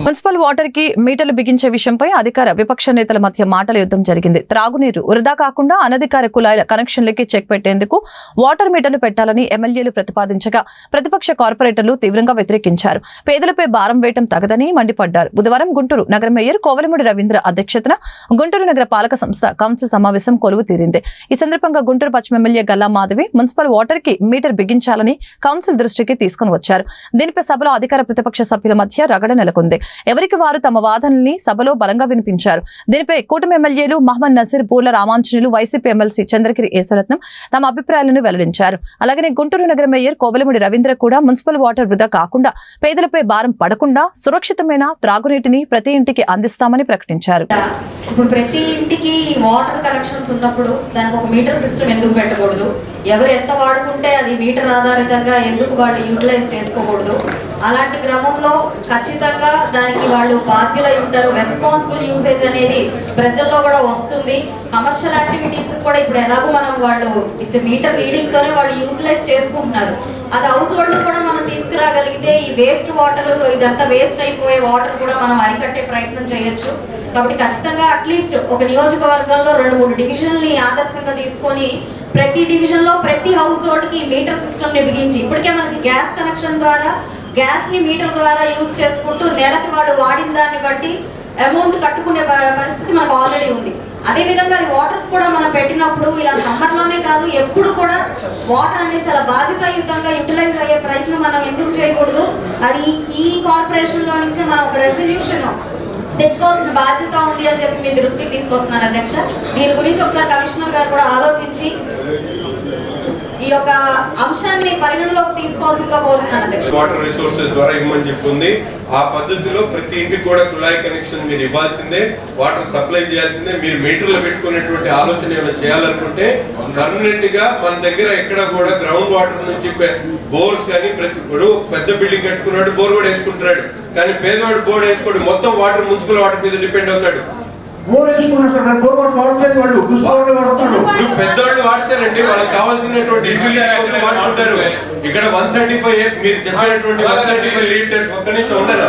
మున్సిపల్ వాటర్ కి మీటర్లు బిగించే విషయంపై అధికార విపక్ష నేతల మధ్య మాటల యుద్ధం జరిగింది. త్రాగునీరు వృధా కాకుండా అనధికార కుళాయిల కనెక్షన్లకి చెక్ పెట్టేందుకు వాటర్ మీటర్లు పెట్టాలని ఎమ్మెల్యేలు ప్రతిపాదించగా ప్రతిపక్ష కార్పొరేటర్లు తీవ్రంగా వ్యతిరేకించారు. పేదలపై భారం వేయటం తగదని మండిపడ్డారు. బుధవారం గుంటూరు నగర మేయర్ కోవెలమూడి రవీంద్ర అధ్యక్షతన గుంటూరు నగర పాలక సంస్థ కౌన్సిల్ సమావేశం కొలువు తీరింది. ఈ సందర్భంగా గుంటూరు పశ్చిమ MLA Galla Madhavi municipal water కి మీటర్ బిగించాలని కౌన్సిల్ దృష్టికి తీసుకుని వచ్చారు. దీనిపై సభలో అధికార ప్రతిపక్ష సభ్యుల మధ్య రగడ నెలకొంది. ఎవరికి వారు తమ వాదనల్ని సభలో బలంగా వినిపించారు. దీనిపై కూటమి ఎమ్మెల్యేలు మహమ్మద్ నజీర్, బూర్ల రామాంజనేయులు, వైసీపీ ఎమ్మెల్సీ చంద్రగిరి యేసరత్నం తమ అభిప్రాయాలను వెల్లడించారు. అలాగనే గుంటూరు నగర మేయర్ కోవెలమూడి రవీంద్ర కూడా మున్సిపల్ వాటర్ వృధా కాకుండా, పేదలపై భారం పడకుండా సురక్షితమైన త్రాగునీటిని ప్రతి ఇంటికి అందిస్తామని ప్రకటించారు. ఇప్పుడు ప్రతి ఇంటికి వాటర్ కనెక్షన్స్ ఉన్నప్పుడు దానికి ఒక మీటర్ సిస్టమ్ ఎందుకు పెట్టకూడదు? ఎవరు ఎంత వాడుకుంటే అది మీటర్ ఆధారితంగా ఎందుకు వాళ్ళు యూటిలైజ్ చేసుకోకూడదు? అలాంటి క్రమంలో ఖచ్చితంగా దానికి వాళ్ళు బాధ్యులై ఉంటారు. రెస్పాన్సిబుల్ యూసేజ్ అనేది ప్రజల్లో కూడా వస్తుంది. కమర్షియల్ యాక్టివిటీస్ కూడా ఇప్పుడు ఎలాగో మనం వాళ్ళు మీటర్ రీడింగ్ తోనే వాళ్ళు యూటిలైజ్ చేసుకుంటున్నారు. అది హౌస్ హోల్డ్ కూడా మనం తీసుకురాగలిగితే ఈ వేస్ట్ వాటర్, ఇదంతా వేస్ట్ అయిపోయే వాటర్ కూడా మనం అరికట్టే ప్రయత్నం చేయొచ్చు. కాబట్టి ఖచ్చితంగా అట్లీస్ట్ ఒక నియోజకవర్గంలో 2-3 డివిజన్లని ఆదర్శంగా తీసుకొని ప్రతి డివిజన్ లో ప్రతి హౌస్ హోల్డ్ కి మీటర్ సిస్టమ్ ని బిగించి, ఇప్పటికే మనకి గ్యాస్ కనెక్షన్ ద్వారా గ్యాస్ ని మీటర్ ద్వారా యూజ్ చేసుకుంటూ నెలకి వాళ్ళు వాడిన దాన్ని బట్టి అమౌంట్ కట్టుకునే పరిస్థితి మనకు ఆల్రెడీ ఉంది. అదే విధంగా అది వాటర్ కూడా మనం పెట్టినప్పుడు ఇలా సమ్మర్ లోనే కాదు, ఎప్పుడు కూడా వాటర్ అనేది చాలా బాధ్యతాయుతంగా యూటిలైజ్ అయ్యే ప్రయత్నం మనం ఎందుకు చేయకూడదు? అది ఈ కార్పొరేషన్ లో నుంచి మనం ఒక రెజల్యూషన్ తెచ్చుకోవాల్సిన బాధ్యత ఉంది అని చెప్పి మీ దృష్టికి తీసుకొస్తున్నారు అధ్యక్ష. దీని గురించి ఒకసారి కమిషనర్ గారు కూడా ఆలోచించి ఈ యొక్క అంశాన్ని పరిగణలోకి తీసుకోవాల్సిందిగా కోరుతున్నాను అధ్యక్ష. వాటర్ రిసోర్సెస్ ద్వారా ఇవ్వమని చెప్తుంది. ఆ పద్ధతిలో ప్రతి ఇంటికి కూడా కుళాయి కనెక్షన్ మీరు ఇవ్వాల్సిందే, వాటర్ సప్లై చేయాల్సిందే. మీరు మీటర్లు పెట్టుకునేటువంటి ఆలోచన ఏమైనా చేయాలనుకుంటే పర్మనెంట్ గా మన దగ్గర ఎక్కడ కూడా గ్రౌండ్ వాటర్ నుంచి బోర్స్ కానీ ప్రతి ఇప్పుడు పెద్ద బిల్డింగ్ కట్టుకున్నాడు బోర్ కూడా వేసుకుంటున్నాడు, కానీ పేదవాడు బోర్ వేసుకోడు, మొత్తం వాటర్ మున్సిపల్ వాటర్ మీద డిపెండ్ అవుతాడు. పెద్దవాళ్ళు వాడతారండి, వాళ్ళకి కావాల్సినటువంటి వాడుకుంటారు. ఇక్కడ 135 మీరు చెప్పినటువంటి 135 లీటర్స్ ఒక్క నిమిషం ఉండరా,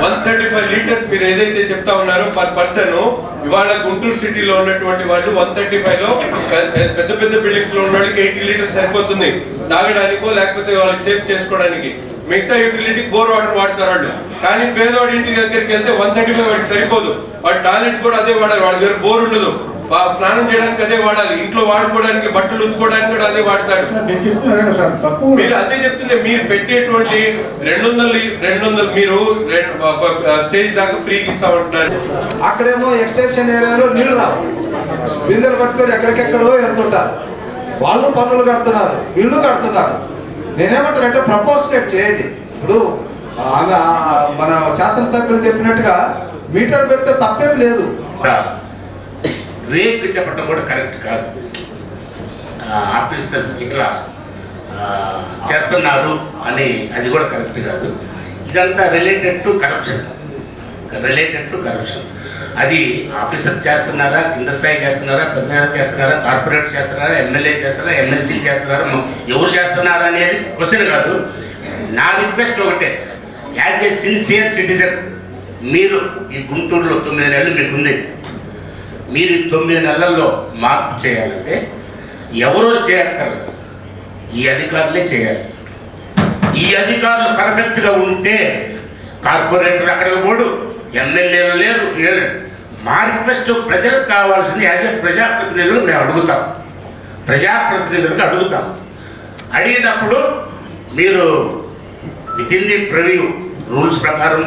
135 లీటర్స్ మీరు ఏదైతే చెప్తా ఉన్నారో పర్ పర్సన్, ఇవాళ గుంటూరు సిటీలో ఉన్నటువంటి వాళ్ళు 135 లో పెద్ద పెద్ద బిల్డింగ్స్ లో ఉన్న వాళ్ళకి 80 లీటర్స్ సరిపోతుంది తాగడానికో లేకపోతే వాళ్ళకి సేఫ్ చేసుకోవడానికి. మిగతా యూటిలిటీకి బోర్ వాటర్ వాడతారు వాళ్ళు, కానీ పేదవాడి ఇంటి దగ్గరికి వెళ్తే 135 వాడికి సరిపోదు. వాడు టాయిలెట్ కూడా అదే వాడాలి, వాడి దగ్గర బోర్ ఉండదు, స్నానం చేయడానికి అదే వాడాలి, ఇంట్లో వాడుకోవడానికి బట్టలు ఉతుకోవడానికి కూడా అదే వాడతాడు. మీరు అదే చెప్తుంది, మీరు పెట్టేటువంటి 200 మీరు స్టేజ్ దాకా ఫ్రీగా ఇస్తామంటున్నారు. అక్కడేమో ఎక్స్టెన్షన్ ఏరియాలో నీళ్లు రావు, బిందెలు పట్టుకొని ఎక్కడికెక్కడో వెళ్తుంటారు. వాళ్ళు పన్నులు కడుతున్నారు, ఇల్లు కడుతున్నారు. నేనేమంటానంటే ప్రపోర్షనేట్ చేయండి. ఇప్పుడు మన శాసనసభ్యులు చెప్పినట్టుగా మీటర్ పెడితే తప్పేం లేదు. రేక్ చెప్పడం కూడా కరెక్ట్ కాదు. ఆఫీసర్స్ ఇట్లా చేస్తున్నారు అని అది కూడా కరెక్ట్ కాదు. ఇదంతా రిలేటెడ్ టు కరప్షన్. అది ఆఫీసర్ చేస్తున్నారా, కింద స్థాయి చేస్తున్నారా, పెద్ద చేస్తున్నారా, కార్పొరేట్ చేస్తున్నారా, ఎమ్మెల్యే చేస్తున్నారా, ఎమ్మెల్సీ చేస్తున్నారా, ఎవరు చేస్తున్నారా అనేది క్వశ్చన్ కాదు. నా రిక్వెస్ట్ ఒకటే, యాజ్ ఏ సిన్సియర్ సిటిజన్, మీరు ఈ గుంటూరులో 9 నెలలు మీకుంది, మీరు 9 నెలల్లో మార్పు చేయాలంటే ఎవరో చేయక్కర్లేదు, ఈ అధికారులే చేయాలి. ఈ అధికారులు పర్ఫెక్ట్గా ఉంటే కార్పొరేటర్ అక్కడికి పోడు, ఎమ్మెల్యేలు లేరు. మా రిక్వెస్ట్ ప్రజలకు కావాల్సింది యాజ్ ఏ ప్రజాప్రతినిధులు మేము అడుగుతాం, ప్రజాప్రతినిధులకు అడుగుతాం. అడిగినప్పుడు మీరు వితిన్ ది ప్రివ్యూ రూల్స్ ప్రకారం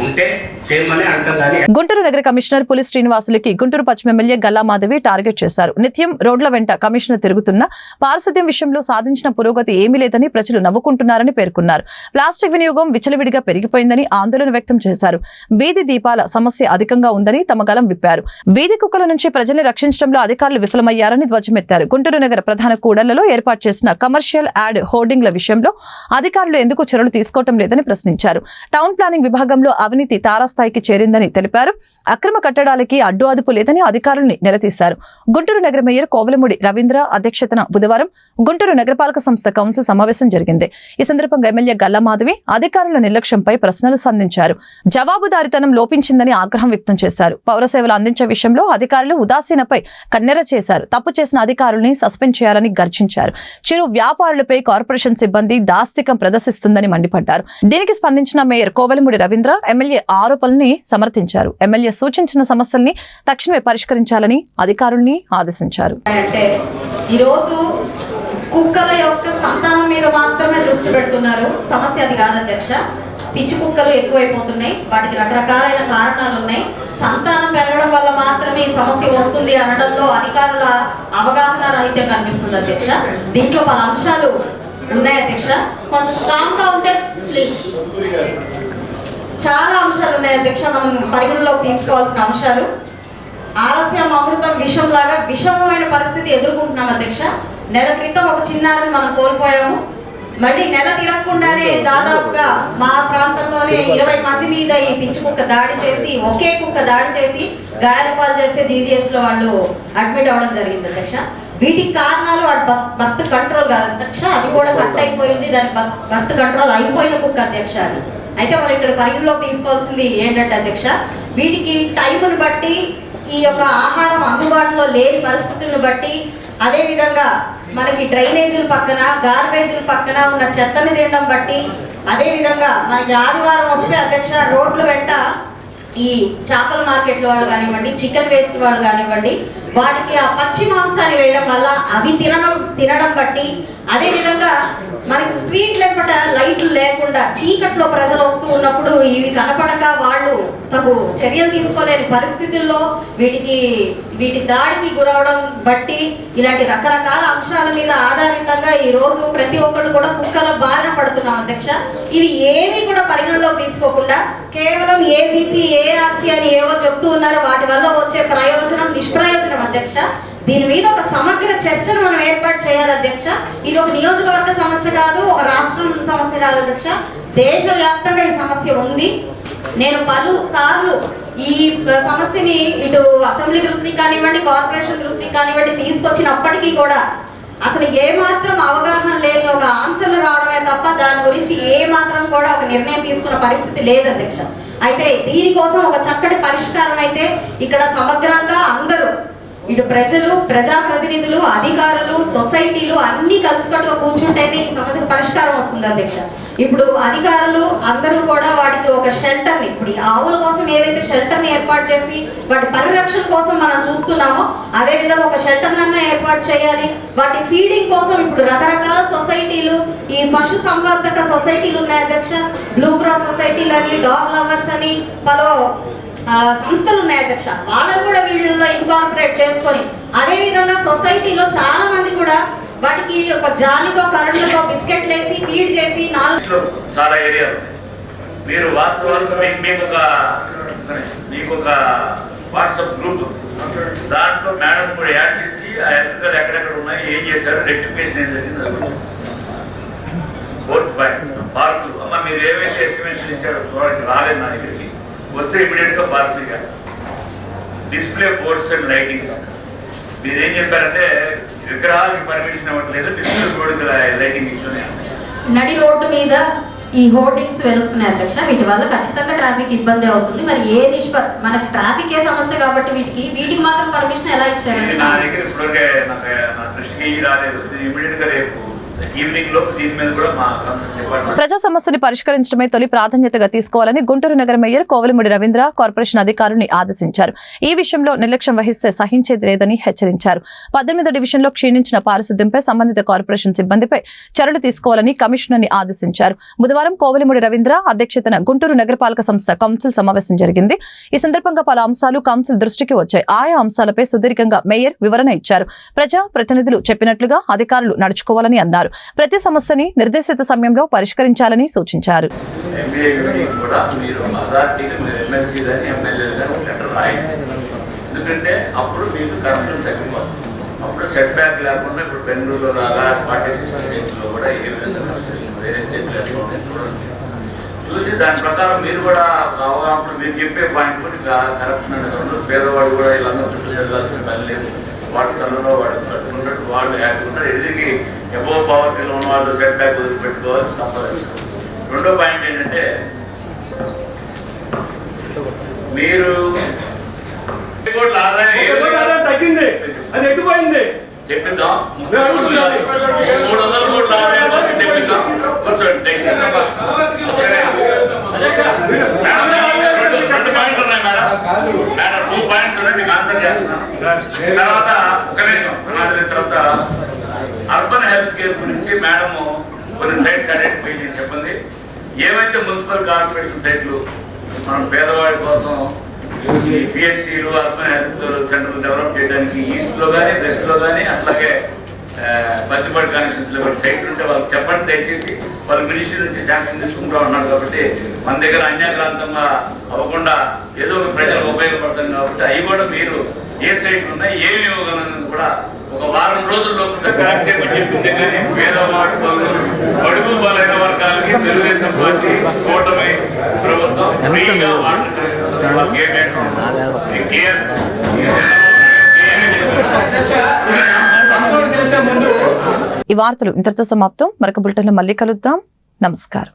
ఉంటే చేయమని అంటాం. కానీ గుంటూరు నగర కమిషనర్ పులి శ్రీనివాసులకి గుంటూరు పశ్చిమ ఎమ్మెల్యే గల్లా మాధవి టార్గెట్ చేశారు. నిత్యం రోడ్ల వెంట కమిషనర్ తిరుగుతున్నా పారిశుద్ధ్యం విషయంలో సాధించిన పురోగతి ఏమీ లేదని ప్రజలు నవ్వుకుంటున్నారని పేర్కొన్నారు. ప్లాస్టిక్ వినియోగం విచ్చలవిడిగా పెరిగిపోయిందని ఆందోళన వ్యక్తం చేశారు. వీధి దీపాల సమస్య అధికంగా ఉందని తమ గలం విప్పారు. వీధి కుక్కల నుంచి ప్రజల్ని రక్షించడంలో అధికారులు విఫలమయ్యారని ధ్వజమెత్తారు. గుంటూరు నగర ప్రధాన కూడళ్లలో ఏర్పాటు చేసిన కమర్షియల్ యాడ్ హోర్డింగ్ల విషయంలో అధికారులు ఎందుకు చర్యలు తీసుకోవటం లేదని ప్రశ్నించారు. టౌన్ ప్లానింగ్ విభాగంలో అవినీతి తారాస్థాయికి చేరిందని తెలిపారు. అక్రమ కట్టడాలకి అడ్డు అదుపు లేదని అధికారుల్ని నిలదీశారు. గుంటూరు నగర మేయర్ కోవెలమూడి రవీంద్ర అధ్యక్షతన బుధవారం గుంటూరు నగరపాలక సంస్థ కౌన్సిల్ సమావేశం జరిగింది. ఈ సందర్భంగా ఎమ్మెల్యే గల్లా మాధవి అధికారుల నిర్లక్ష్యంపై ప్రశ్నలు సంధించారు. జవాబుదారీతనం లోపించిందని ఆగ్రహం వ్యక్తం చేశారు. పౌర సేవలు అందించే విషయంలో అధికారులు ఉదాసీనపై కన్నెర చేశారు. తప్పు చేసిన అధికారుల్ని సస్పెండ్ చేయాలని గర్జించారు. చిరు వ్యాపారులపై కార్పొరేషన్ సిబ్బంది దాస్తికం ప్రదర్శిస్తుందని మండిపడ్డారు. దీనికి స్పందించిన మేయర్ కోవెలమూడి రవీంద్ర ఎమ్మెల్యే ఆరోపణల్ని సమర్థించారు. ఎమ్మెల్యే సూచించిన సమస్యల్ని తక్షణమే పరిష్కరించాలని అధికారుల్ని ఆదేశించారు. ఈరోజు కుక్కల యొక్క సంతానం మీద మాత్రమే దృష్టి పెడుతున్నారు. సమస్య అది కాదు అధ్యక్ష. పిచ్చి కుక్కలు ఎక్కువైపోతున్నాయి, వాటికి రకరకాలైన కారణాలు ఉన్నాయి. సంతానం పెరగడం వల్ల మాత్రమే ఈ సమస్య వస్తుంది అనడంలో అధికారుల అవగాహన రహితం కనిపిస్తుంది అధ్యక్ష. దీంట్లో పలు అంశాలు ఉన్నాయి అధ్యక్ష. కొంచెం స్ట్రాంగ్గా ఉంటే ప్లీజ్. చాలా అంశాలు ఉన్నాయి అధ్యక్ష, మనం పరిగణలోకి తీసుకోవాల్సిన అంశాలు. ఆలస్యం అమృతం విషం లాగా విషమమైన పరిస్థితి ఎదుర్కొంటున్నాం అధ్యక్ష. నెల క్రితం ఒక చిన్నారిని మనం కోల్పోయాము. మళ్ళీ నెల తిరగకుండానే దాదాపుగా మా ప్రాంతంలోనే 20 మంది మీద ఈ పిచ్చి కుక్క దాడి చేసి, ఒకే కుక్క దాడి చేసి గాయాలపాలు చేస్తే GGH లో వాళ్ళు అడ్మిట్ అవ్వడం జరిగింది అధ్యక్ష. వీటికి కారణాలు వాటి బర్త్ కంట్రోల్ కాదు అధ్యక్ష, అది కూడా కట్ అయిపోయింది. దాని బర్త్ కంట్రోల్ అయిపోయిన కుక్క అధ్యక్ష అది. అయితే వాళ్ళు ఇక్కడ పరిగణలోకి తీసుకోవాల్సింది ఏంటంటే అధ్యక్ష, వీటికి టైంను బట్టి, ఈ యొక్క ఆహారం అందుబాటులో లేని పరిస్థితులను బట్టి, అదేవిధంగా మనకి డ్రైనేజీల పక్కన, గార్బేజీల పక్కన ఉన్న చెత్తని తినడం బట్టి, అదేవిధంగా మనకి ఆదివారం వస్తే అధ్యక్ష రోడ్ల వెంట ఈ చేపల మార్కెట్ల వాళ్ళు కానివ్వండి, చికెన్ వేస్ట్ వాళ్ళు కానివ్వండి, వాటికి ఆ పచ్చి మాంసాన్ని వేయడం వల్ల అవి తినడం బట్టి, అదేవిధంగా మనకి స్ట్రీట్ లెంపట లైట్లు లేకుండా చీకట్లో ప్రజలు వస్తూ ఉన్నప్పుడు ఇవి కనపడక వాళ్ళు తగు చర్యలు తీసుకోలేని పరిస్థితుల్లో వీటి దాడికి గురవడం బట్టి ఇలాంటి రకరకాల అంశాల మీద ఆధారితంగా ఈ రోజు ప్రతి ఒక్కళ్ళు కూడా కుక్కల బారిన పడుతున్నాం అధ్యక్ష. ఇవి ఏమీ కూడా పరిగణలోకి తీసుకోకుండా కేవలం ఏబీసీ ఏఆర్సీ అని ఏవో చెప్తూ ఉన్నారు. వాటి వల్ల వచ్చే ప్రయోజనం నిష్ప్రయోజనం అధ్యక్ష. దీని మీద ఒక సమగ్ర చర్చను మనం ఏర్పాటు చేయాలి అధ్యక్ష. ఇది ఒక నియోజకవర్గ సమస్య కాదు, ఒక రాష్ట్రం సమస్య కాదు అధ్యక్ష. దేశవ్యాప్తంగా ఈ సమస్య ఉంది. నేను పలుసార్లు ఈ సమస్యని ఇటు అసెంబ్లీ దృష్టికి కానివ్వండి, కార్పొరేషన్ దృష్టికి కానివ్వండి తీసుకొచ్చినప్పటికీ కూడా అసలు ఏ మాత్రం అవగాహన లేని ఒక ఆన్సర్లు రావడమే తప్ప దాని గురించి ఏ మాత్రం కూడా ఒక నిర్ణయం తీసుకున్న పరిస్థితి లేదు అధ్యక్ష. అయితే దీనికోసం ఒక చక్కటి పరిష్కారం అయితే ఇక్కడ సమగ్రంగా అందరూ ఇటు ప్రజలు, ప్రజాప్రతినిధులు, అధికారులు, సొసైటీలు అన్ని కలిసికట్టుగా కూర్చుంటేనే ఈ సమస్యకు పరిష్కారం వస్తుంది అధ్యక్ష. ఇప్పుడు అధికారులు అందరూ కూడా వాటికి ఒక షెల్టర్ని, ఇప్పుడు ఈ ఆవుల కోసం ఏదైతే షెల్టర్ని ఏర్పాటు చేసి వాటి పరిరక్షణ కోసం మనం చూస్తున్నామో అదే విధంగా ఒక షెల్టర్నన్నా ఏర్పాటు చేయాలి. వాటి ఫీడింగ్ కోసం ఇప్పుడు రకరకాల సొసైటీలు, ఈ పశు సంవర్ధక సొసైటీలు ఉన్నాయి అధ్యక్ష. బ్లూ క్రాస్ సొసైటీలు అని, డాగ్ లవర్స్ అని పలు సంస్థలు ఉన్నాయి అధ్యక్ష. వాళ్ళని కూడా వీళ్ళలో ఇన్కార్పొరేట్ చేసుకొని అదే విధంగా సొసైటీలో చాలా మంది కూడా వాటికి ఒక జాలితో కరెంట్లతో బిస్కెట్లు వేసి ఫీడ్ చేసి చాలా ఏరియాలు మీరు వాస్తవానికి మీకు ఒక వాట్సాప్ గ్రూప్, దాంట్లో మేడం కూడా యాడ్ చేసి ఆ ఎన్నికలు ఎక్కడెక్కడ ఉన్నాయి, ఏం చేశారు, రెక్టిఫికేషన్ ఏం చేసింది. ఫోర్త్ పాయింట్ పార్కులు. అమ్మ మీరు ఏవైతే ఎస్టిమేషన్ ఇచ్చారో చూడడానికి రాలేదు నా దగ్గరికి, వస్తే ఇమీడియట్ గా పార్కులు చేస్తాం. డిస్ప్లే బోర్డ్స్ అండ్ లైటింగ్స్ మీరు ఏం చెప్పారంటే విగ్రహాలకి పర్మిషన్ ఇవ్వట్లేదు, డిస్ప్లే బోర్డు లైటింగ్ ఇచ్చునే. నడి రోడ్డు మీద ఈ హోర్డింగ్స్ వెలుస్తున్నాయి అధ్యక్ష. వీటి వల్ల ఖచ్చితంగా ట్రాఫిక్ ఇబ్బంది అవుతుంది. మరి మనకి ట్రాఫిక్ ఏ సమస్య కాబట్టి వీటికి మాత్రం పర్మిషన్ ఎలా ఇచ్చారండి? నా దగ్గర ఇప్పటికే నా దృష్టికి రాలేదు. ఇమీడియట్ గా రేపు ప్రజా సమస్యని పరిష్కరించడమే తొలి ప్రాధాన్యతగా తీసుకోవాలని గుంటూరు నగర మేయర్ కోవెలమూడి రవీంద్ర కార్పొరేషన్ అధికారులను ఆదేశించారు. ఈ విషయంలో నిర్లక్ష్యం వహిస్తే సహించేది లేదని హెచ్చరించారు. 18వ డివిజన్లో క్షీణించిన పారిశుద్ధ్యంపై సంబంధిత కార్పొరేషన్ సిబ్బందిపై చర్యలు తీసుకోవాలని కమిషనర్ని ఆదేశించారు. బుధవారం కోవెలమూడి రవీంద్ర అధ్యక్షతన గుంటూరు నగరపాలక సంస్థ కౌన్సిల్ సమావేశం జరిగింది. ఈ సందర్భంగా పలు అంశాలు కౌన్సిల్ దృష్టికి వచ్చాయి. ఆయా అంశాలపై సుదీర్ఘంగా మేయర్ వివరణ ఇచ్చారు. ప్రజా ప్రతినిధులు చెప్పినట్లుగా అధికారులు నడుచుకోవాలని అన్నారు. ప్రతి సమస్యని నిర్దేశిత సమయంలో పరిష్కరించాలని సూచించారు. ఎందుకంటే అప్పుడు మీకు కరప్షన్ తగ్గిపోతుంది. అప్పుడు సెట్ బ్యాక్ లేకుండా ఇప్పుడు బెంగళూరులో లాగా 46 స్టేట్లో కూడా ఏ విధంగా వేరే స్టేట్లో ఎట్లా ఉంటాయి చూడండి. చూసి దాని ప్రకారం మీరు కూడా అప్పుడు మీరు చెప్పే పాయింట్ కూడా కరప్షన్ అనేది ఉండదు. పేదవాడు కూడా వీళ్ళందరూ చుట్టూ జరగాల్సిన పని లేదు. వాటి స్థలంలో వాడు కట్టుకున్నట్టు వాళ్ళు హ్యాపీ ఉంటారు. ఎదురికి ఎబో పవర్టీలో ఉన్న వాళ్ళు సెట్ బ్యాక్ వదిలిపెట్టుకోవాలి తప్పదు. రెండో పాయింట్ ఏంటంటే మీరు తగ్గింది, అది ఎట్టుపోయింది చెప్పిద్దాం. 300 కోట్ల ఆదాయం చెప్పిద్దాం. కూర్చోండి. రెండు పాయింట్లు ఉన్నాయి మేడం. 2 పాయింట్స్ ఉన్నాయి, మీకు ఆన్సర్ చేస్తున్నాను. తర్వాత ఒక నిమిషం తర్వాత అర్బన్ హెల్త్ కేర్ గురించి మేడం కొన్ని సైట్స్ ఐడెంటిఫై చేసి చెప్పింది. ఏవైతే మున్సిపల్ కార్పొరేషన్ సైట్లు మనం పేదవాడి కోసం ఈ పిఎస్సీలు అర్బన్ హెల్త్ సెంటర్లు డెవలప్ చేయడానికి ఈస్ట్లో కానీ వెస్ట్లో కానీ అట్లాగే బద్దిపాటి కాన్స్టిట్యూన్సీలో కూడా సైట్లు ఉంటే వాళ్ళకి చెప్పండి దయచేసి. వాళ్ళు మినిస్ట్రీ నుంచి శాంక్షన్ తీసుకుంటూ ఉన్నారు కాబట్టి మన దగ్గర అన్యాక్రాంతంగా అవ్వకుండా ఏదో ఒక ప్రజలకు ఉపయోగపడుతుంది కాబట్టి అవి కూడా మీరు ఏ సైట్లు ఉన్నాయి ఏమి ఇవ్వగలనని కూడా ఒక వారం రోజుల్లో కరెక్ట్ చెప్పింది. కానీ పేదవాడు బడుగు బలైన వర్గాలకి తెలుగుదేశం పార్టీ కూటమి ప్రభుత్వం ఫ్రీగా వాళ్ళకి క్లియర్. ఈ వార్తలు ఇంతటితో సమాప్తం. మరొక బులెటిన్లో మళ్ళీ కలుద్దాం. నమస్కారం.